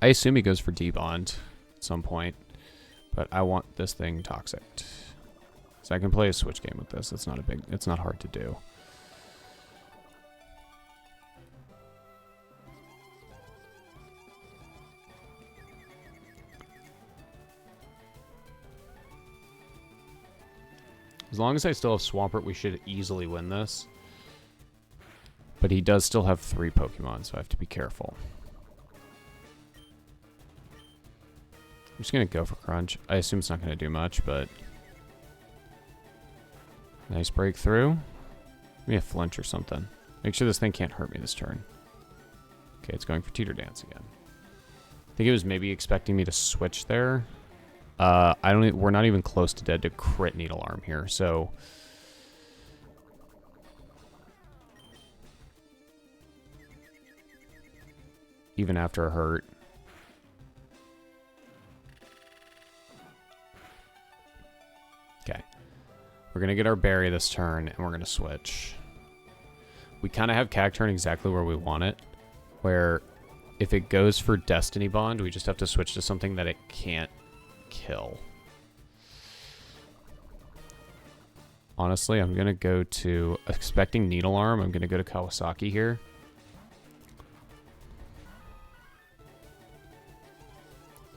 I assume he goes for D-Bond at some point. But I want this thing toxic. So I can play a switch game with this. It's not hard to do. As long as I still have Swampert, we should easily win this. But he does still have 3 Pokemon, so I have to be careful. I'm just going to go for Crunch. I assume it's not going to do much, but... Nice breakthrough. Give me a flinch or something. Make sure this thing can't hurt me this turn. Okay, it's going for Teeter Dance again. I think it was maybe expecting me to switch there. We're not even close to dead to crit Needle Arm here, so... Even after a hurt. Okay. We're going to get our berry this turn, and we're going to switch. We kind of have Cacturn exactly where we want it. Where if it goes for Destiny Bond, we just have to switch to something that it can't kill. Honestly, I'm going to go to... Expecting Needle Arm, I'm going to go to Kawasaki here.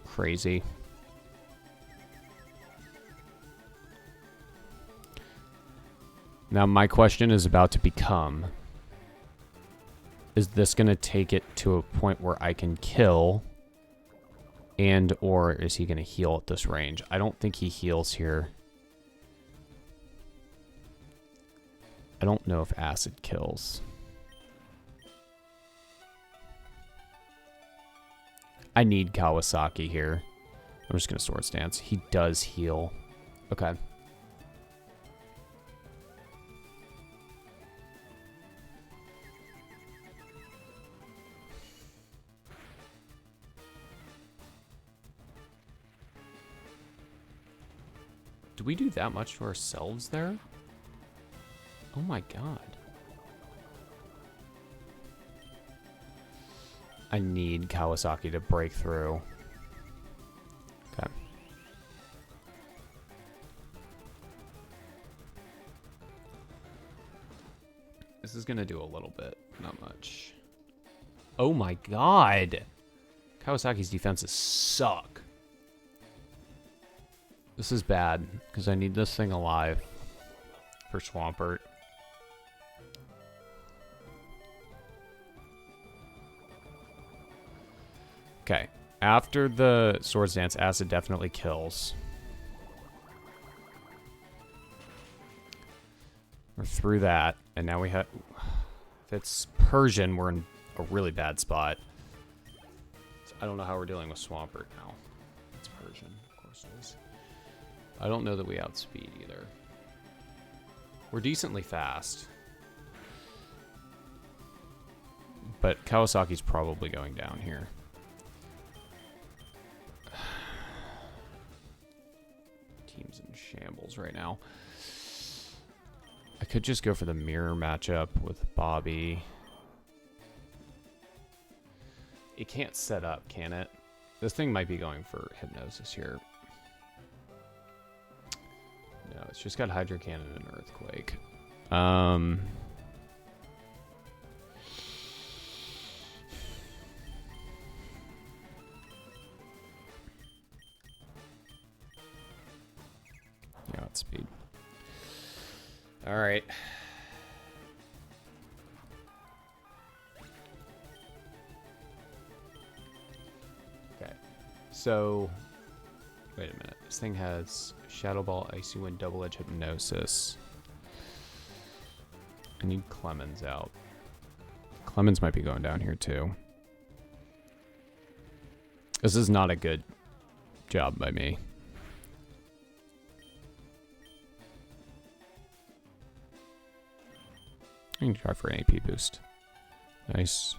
Crazy. Now my question is about to become, is this going to take it to a point where I can kill, and or is he going to heal at this range? I don't think he heals here. I don't know if acid kills. I need Kawasaki here. I'm just going to Swords Dance. He does heal. Okay. Do we do that much to ourselves there? Oh my god. I need Kawasaki to break through. Okay. This is going to do a little bit, not much. Oh my god. Kawasaki's defenses suck. This is bad, because I need this thing alive for Swampert. Okay, after the Swords Dance, Acid definitely kills. We're through that, and now we have... If it's Persian, we're in a really bad spot. So I don't know how we're dealing with Swampert now. It's Persian, of course it is. I don't know that we outspeed either. We're decently fast. But Kawasaki's probably going down here. Team's in shambles right now. I could just go for the mirror matchup with Bobby. It can't set up, can it? This thing might be going for Hypnosis here. No, it's just got Hydro Cannon and Earthquake. Yeah, it's speed. All right. Okay. So, wait a minute. This thing has Shadow Ball, Icy Wind, Double Edge Hypnosis. I need Clemens out. Clemens might be going down here too. This is not a good job by me. I can try for an AP boost. Nice.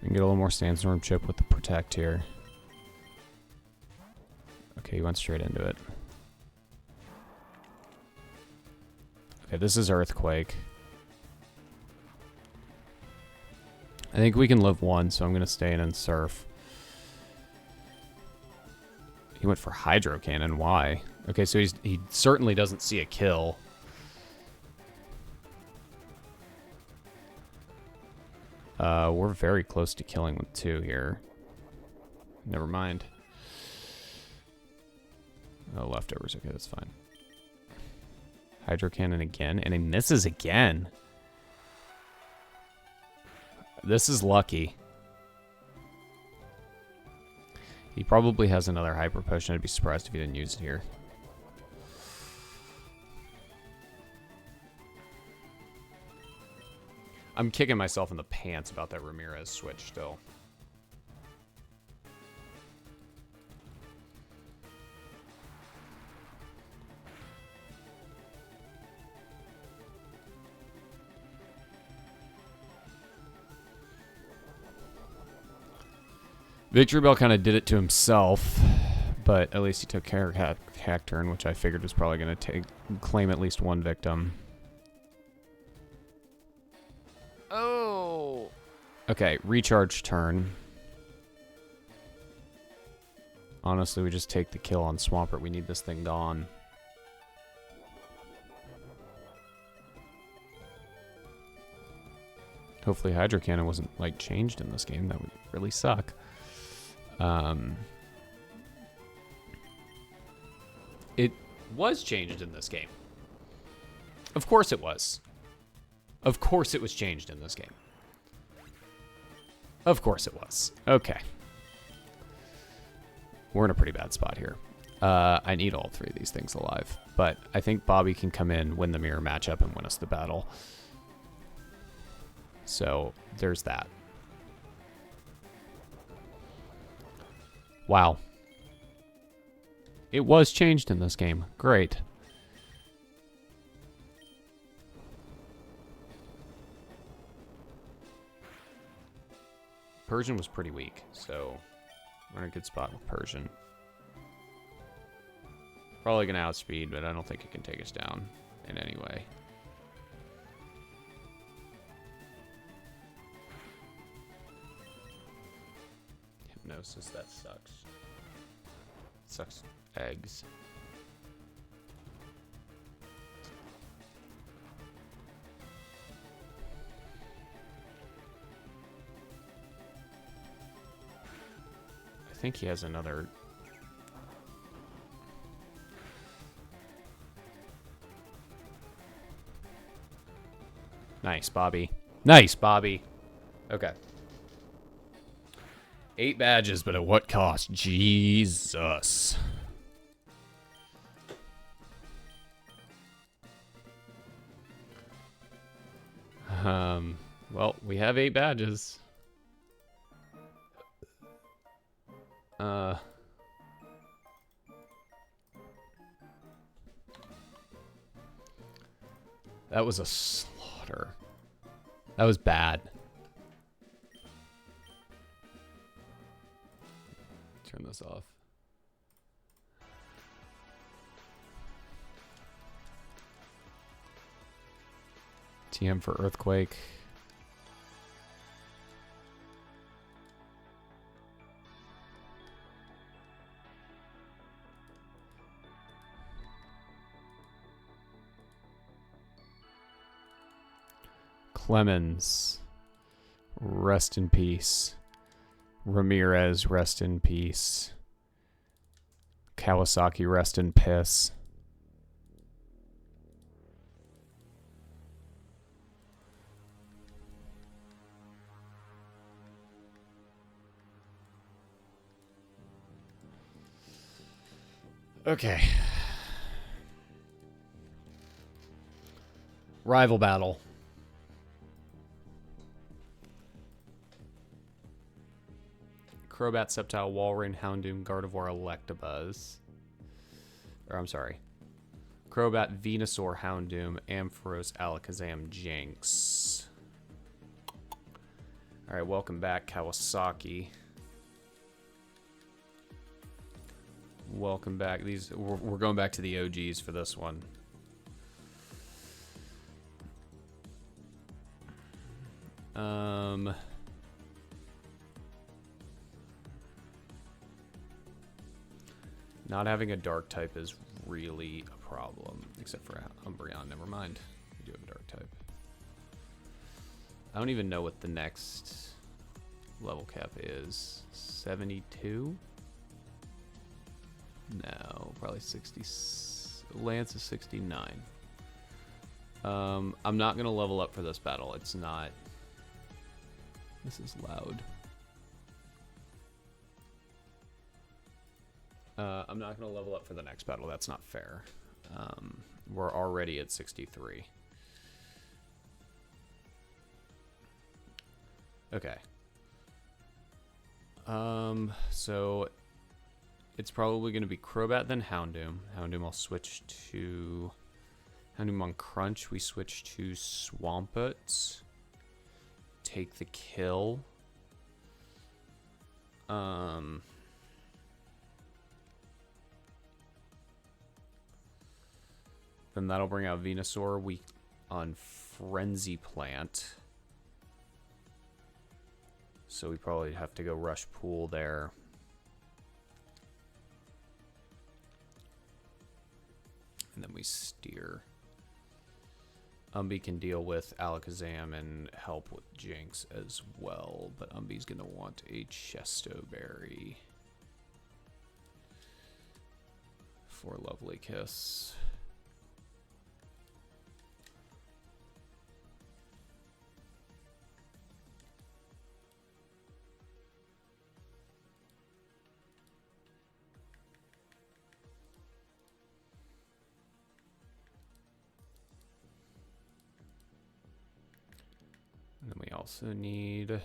We can get a little more Sandstorm chip with the Protect here. Okay, he went straight into it. Okay, this is Earthquake. I think we can live one, so I'm going to stay in and Surf. He went for Hydro Cannon. Why? Okay, so he certainly doesn't see a kill. We're very close to killing with 2 here. Never mind. Oh, leftovers. Okay, that's fine. Hydro cannon again, and he misses again. This is lucky. He probably has another hyper potion. I'd be surprised if he didn't use it here. I'm kicking myself in the pants about that Ramirez switch still. Victory Bell kind of did it to himself, but at least he took care of hack turn, which I figured was probably going to claim at least one victim. Oh! Okay, recharge turn. Honestly, we just take the kill on Swampert. We need this thing gone. Hopefully Hydro Cannon wasn't, like, changed in this game. That would really suck. It was changed in this game. Of course it was. Of course it was changed in this game. Of course it was. Okay. We're in a pretty bad spot here. I need all three of these things alive. But I think Bobby can come in, win the mirror matchup, and win us the battle. So, there's that. Wow. It was changed in this game. Great. Persian was pretty weak, so we're in a good spot with Persian. Probably going to outspeed, but I don't think it can take us down in any way. Hypnosis, that sucks. Sucks eggs. I think he has another. Nice, Bobby. Nice, Bobby. Okay. 8 badges, but at what cost? Jesus. Well, we have 8 badges. That was a slaughter. That was bad. Turn this off. TM for Earthquake. Clemens, rest in peace. Ramirez, rest in peace. Kawasaki, rest in piss. Okay. Rival battle. Crobat, Sceptile, Walrein, Houndoom, Gardevoir, Electabuzz. Or, I'm sorry. Crobat, Venusaur, Houndoom, Ampharos, Alakazam, Jinx. Alright, welcome back, Kawasaki. Welcome back. We're going back to the OGs for this one. Not having a dark type is really a problem, except for Umbreon. Never mind. We do have a dark type. I don't even know what the next level cap is. 72? No, probably 60. Lance is 69. I'm not gonna level up for this battle. It's not. This is loud. I'm not gonna level up for the next battle. That's not fair. We're already at 63. Okay. So it's probably going to be Crobat, then Houndoom. Houndoom I'll switch to... Houndoom on Crunch, we switch to Swampert. Take the kill. Then that'll bring out Venusaur. We on Frenzy Plant. So we probably have to go Rush Pool there. And then we steer. Umby can deal with Alakazam and help with Jinx as well, but Umby's gonna want a Chesto Berry for Lovely Kiss. And then we also need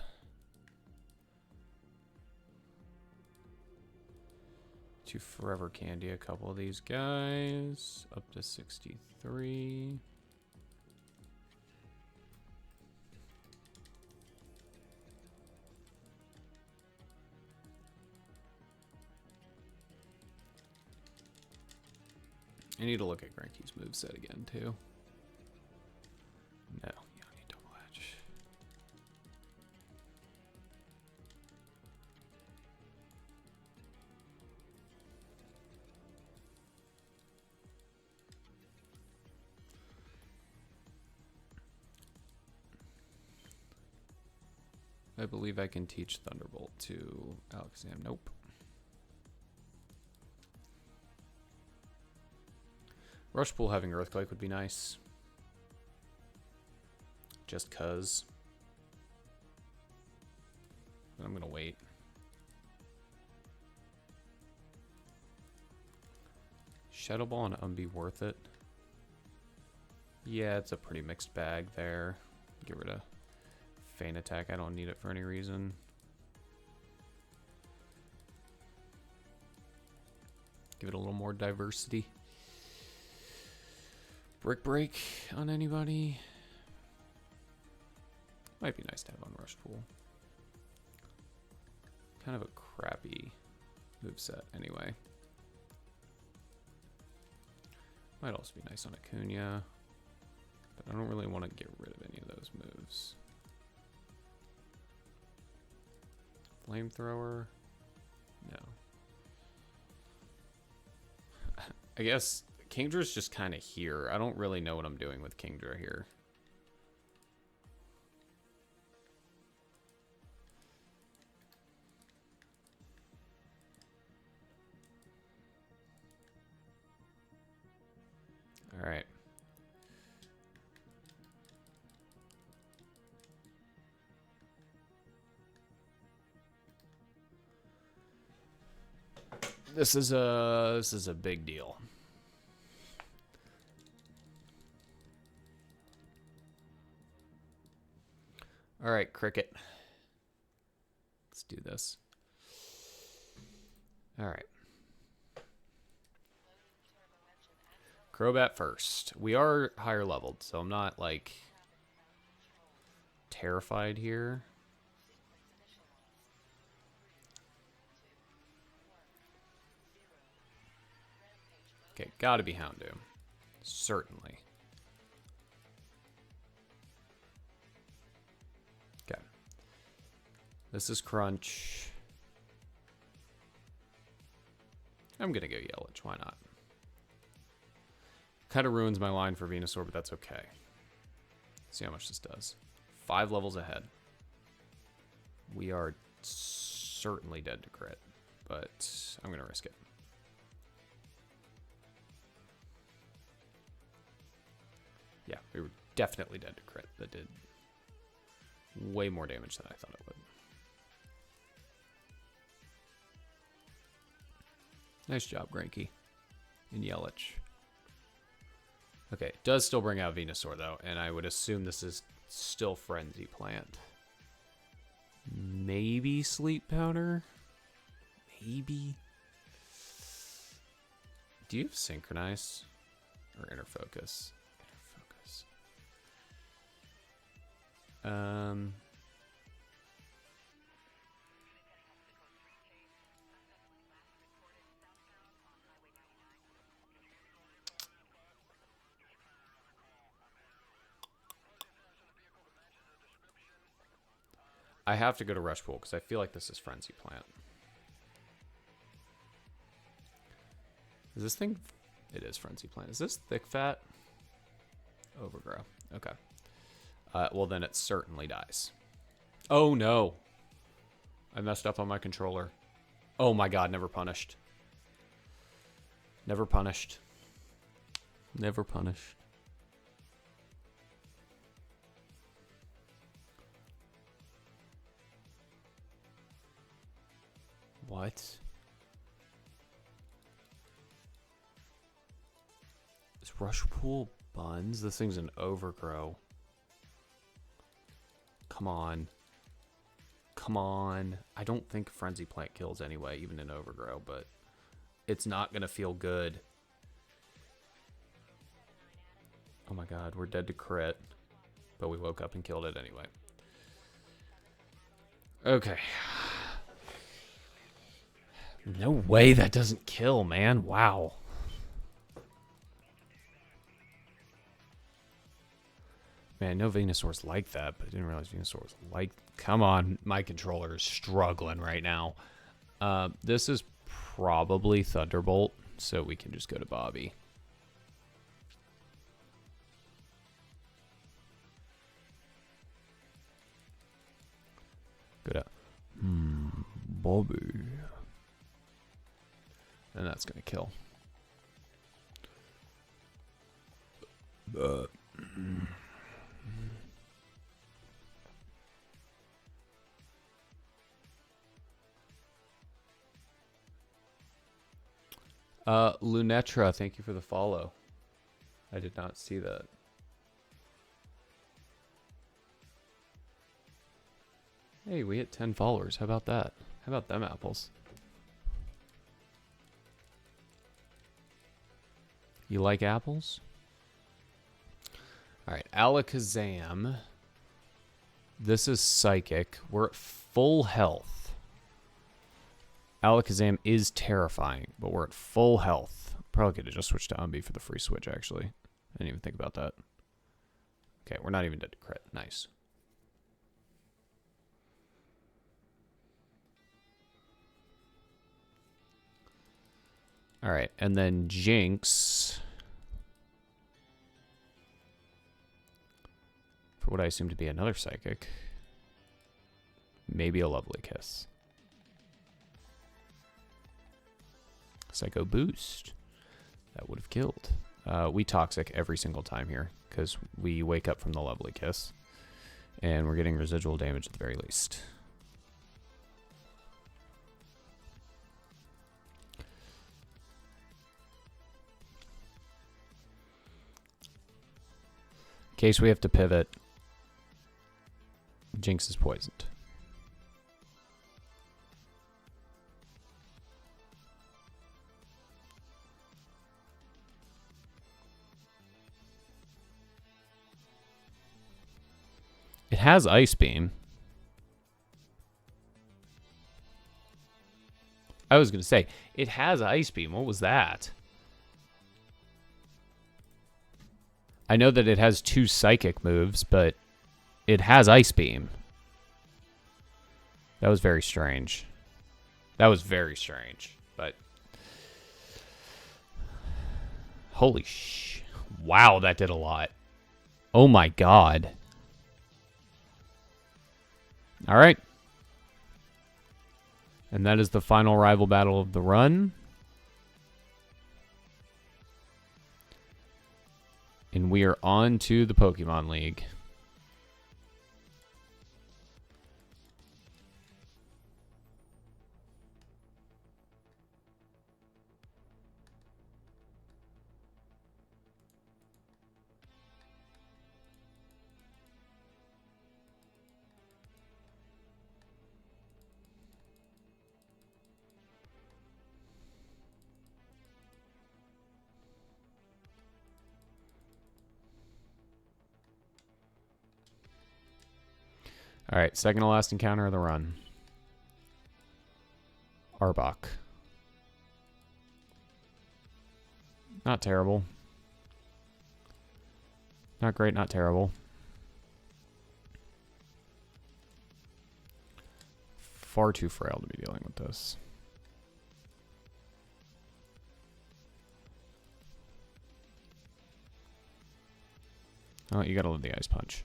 to Forever Candy a couple of these guys up to 63. I need to look at Granky's moveset again too. No. I believe I can teach Thunderbolt to Alakazam. Nope. Rush Pool having Earthquake would be nice. Just cuz. But I'm gonna wait. Shadow Ball and Umby worth it? Yeah, it's a pretty mixed bag there. Get rid of Feint Attack. I don't need it for any reason. Give it a little more diversity. Brick Break on anybody. Might be nice to have on Rush Pool. Kind of a crappy moveset anyway. Might also be nice on Acuna. But I don't really want to get rid of any of those moves. Flamethrower? No. I guess Kingdra's just kind of here. I don't really know what I'm doing with Kingdra here. All right. This is a big deal. All right, Cricket. Let's do this. All right. Crobat first. We are higher leveled, so I'm not like terrified here. Okay, gotta be Houndoom. Certainly. Okay. This is Crunch. I'm gonna go Yelich, why not? Kind of ruins my line for Venusaur, but that's okay. See how much this does. 5 levels ahead. We are certainly dead to crit, but I'm gonna risk it. definitely dead to crit. That did way more damage than I thought it would. Nice job, Granky and Yelich. Okay, it does still bring out Venusaur, though, and I would assume this is still Frenzy Plant. Maybe Sleep Powder? Maybe? Do you have Synchronize? Or Inner Focus? Inner Focus. I have to go to Rush Pool because I feel like this is Frenzy Plant. Is this thing? It is Frenzy Plant. Is this Thick Fat? Overgrow. Okay. Well, then it certainly dies. Oh, no. I messed up on my controller. Oh, my God. Never punished. Never punished. Never punished. What? Is Rush Pool Buns? This thing's an Overgrow. Come on. Come on. I don't think Frenzy Plant kills anyway, even in Overgrow, but it's not going to feel good. Oh my God, we're dead to crit, but we woke up and killed it anyway. Okay. No way that doesn't kill, man. Wow. Man, I know Venusaur's like that, but I didn't realize Venusaur was like... Come on, my controller is struggling right now. This is probably Thunderbolt, so we can just go to Bobby. Go to... Bobby. And that's going to kill. Lunetra, thank you for the follow. I did not see that. Hey, we hit 10 followers. How about that? How about them apples? You like apples? All right, Alakazam. This is Psychic. We're at full health. Alakazam is terrifying, but we're at full health. Probably could have just switched to Umbi for the free switch, actually. I didn't even think about that. Okay, we're not even dead to crit. Nice. All right, and then Jinx. For what I assume to be another Psychic. Maybe a Lovely Kiss. Psycho Boost. That would have killed. We Toxic every single time here because we wake up from the Lovely Kiss. And we're getting residual damage at the very least. In case we have to pivot, Jinx is poisoned. It has Ice Beam. I was going to say, it has Ice Beam. What was that? I know that it has 2 Psychic moves, but it has Ice Beam. That was very strange. That was very strange, but... Holy sh... Wow, that did a lot. Oh my god. Alright. And that is the final rival battle of the run. And we we are on to the Pokemon League. All right, second to last encounter of the run. Arbok. Not terrible. Not great, not terrible. Far too frail to be dealing with this. Oh, you gotta live the Ice Punch.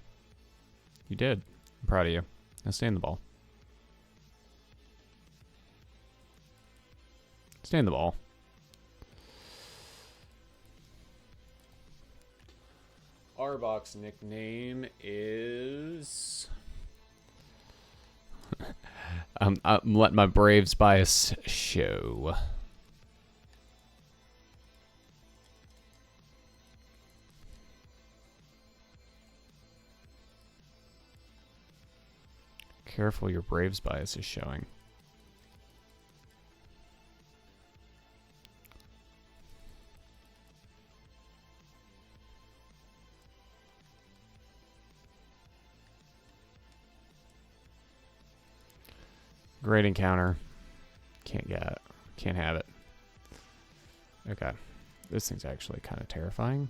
You did. I'm proud of you. Now stay in the ball. Stay in the ball. Arbok's nickname is... I'm letting my Braves bias show. Careful, your Braves bias is showing. Great encounter. Can't get it. Can't have it. Okay. This thing's actually kind of terrifying.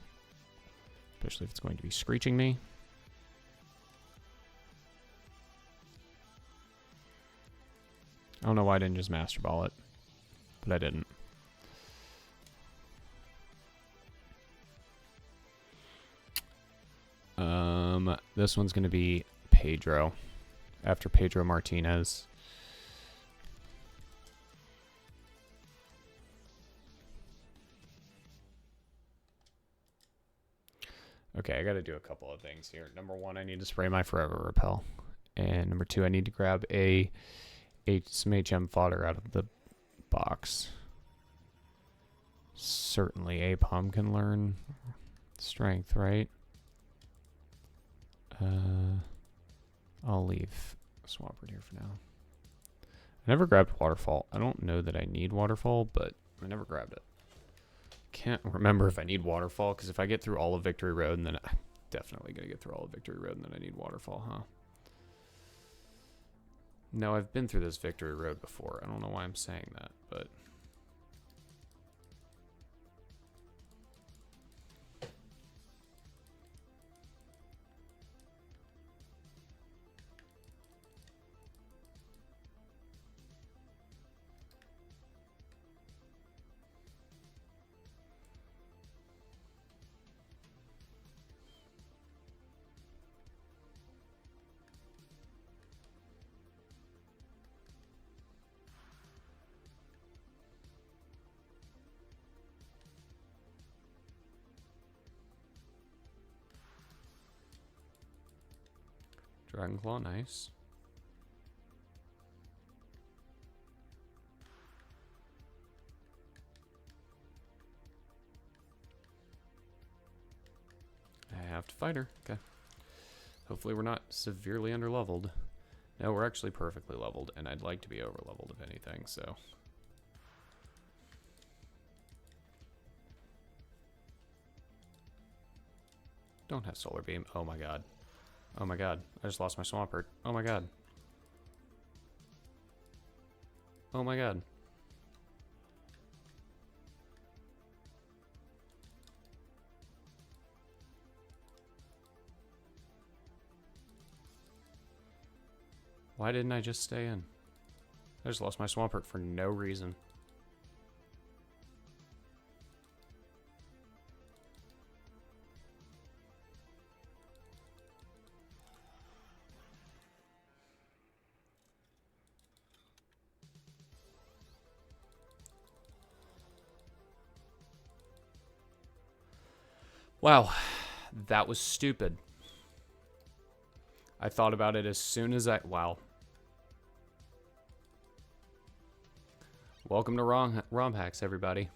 Especially if it's going to be screeching me. I don't know why I didn't just Master Ball it. But I didn't. This one's going to be Pedro. After Pedro Martinez. Okay, I got to do a couple of things here. Number one, I need to spray my Forever Repel. And number two, I need to grab some HM fodder out of the box. Certainly Apom can learn strength, right? I'll leave Swampert here for now. I never grabbed Waterfall. I don't know that I need Waterfall, but I never grabbed it. Can't remember if I need Waterfall, because if I get through all of Victory Road, and then I'm definitely going to get through all of Victory Road, and then I need Waterfall, huh? No, I've been through this Victory Road before. I don't know why I'm saying that, but... Dragon Claw, nice. I have to fight her. Okay. Hopefully we're not severely underleveled. No, we're actually perfectly leveled, and I'd like to be overleveled if anything, so... Don't have Solar Beam. Oh my god. Oh my god. I just lost my Swampert. Oh my god. Oh my god. Why didn't I just stay in? I just lost my Swampert for no reason. Wow, That was stupid. I thought about it as soon as I... Wow. Welcome to ROM hacks, everybody.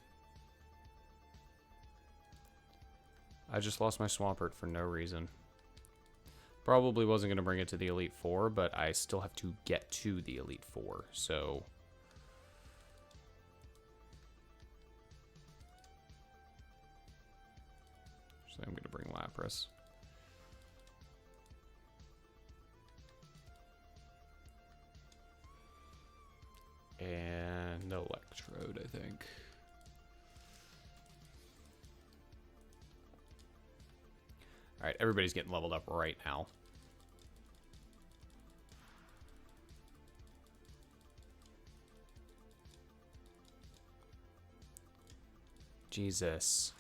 I just lost my Swampert for no reason. Probably wasn't going to bring it to the Elite Four, but I still have to get to the Elite Four, so... So I'm going to bring Lapras. And Electrode, I think. Alright, everybody's getting leveled up right now. Jesus.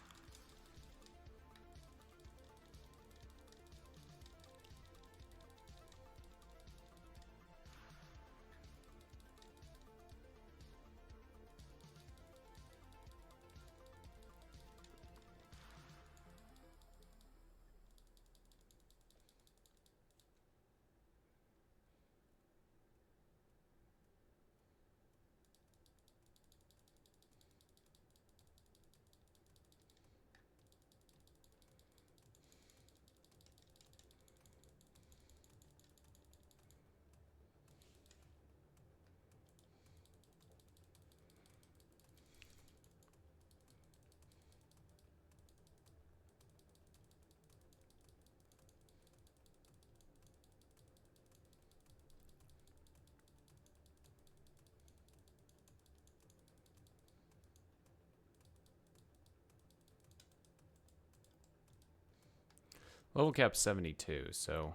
Level cap 72, so...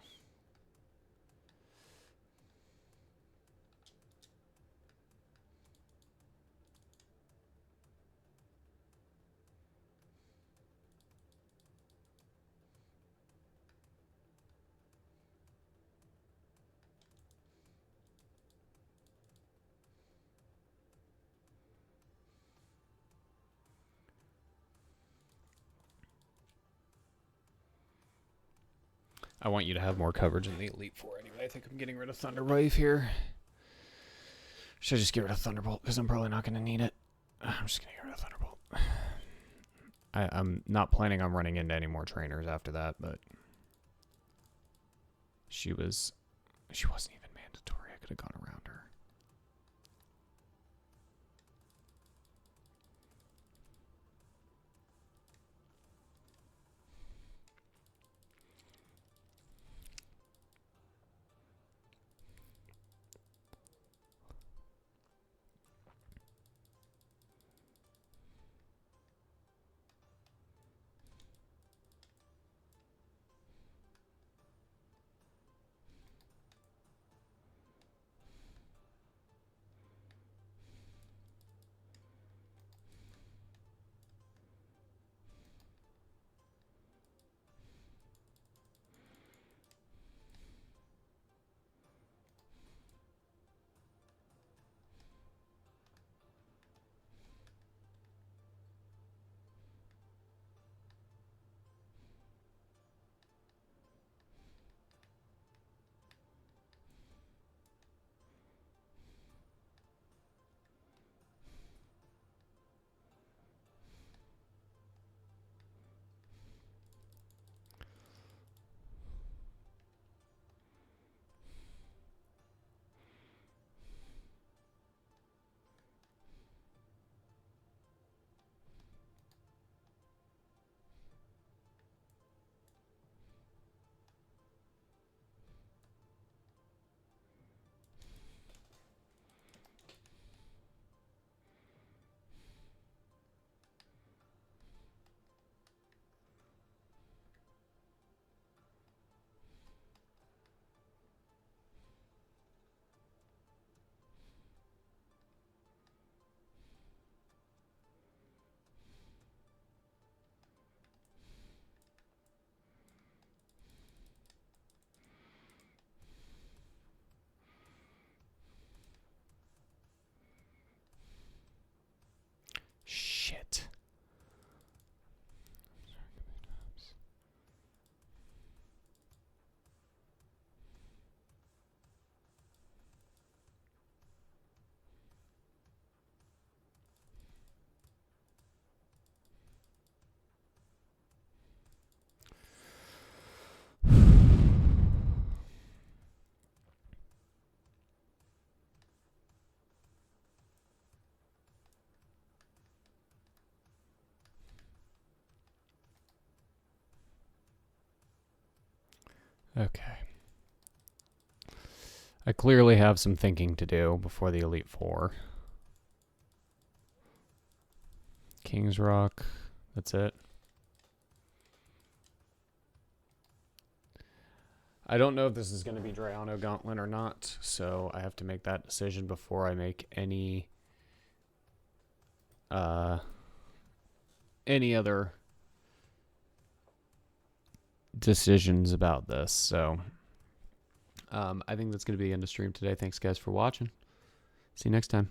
I want you to have more coverage in the Elite Four anyway. I think I'm getting rid of Thunder Wave here. Should I just get rid of Thunderbolt? Because I'm probably not going to need it. I'm just going to get rid of Thunderbolt. I'm not planning on running into any more trainers after that, but... She wasn't even mandatory. I could have gone around her. Okay. I clearly have some thinking to do before the Elite Four. King's Rock. That's it. I don't know if this is going to be Drayano Gauntlet or not, so I have to make that decision before I make any other decisions about this. So I think that's going to be the end of stream today. Thanks, guys, for watching. See you next time.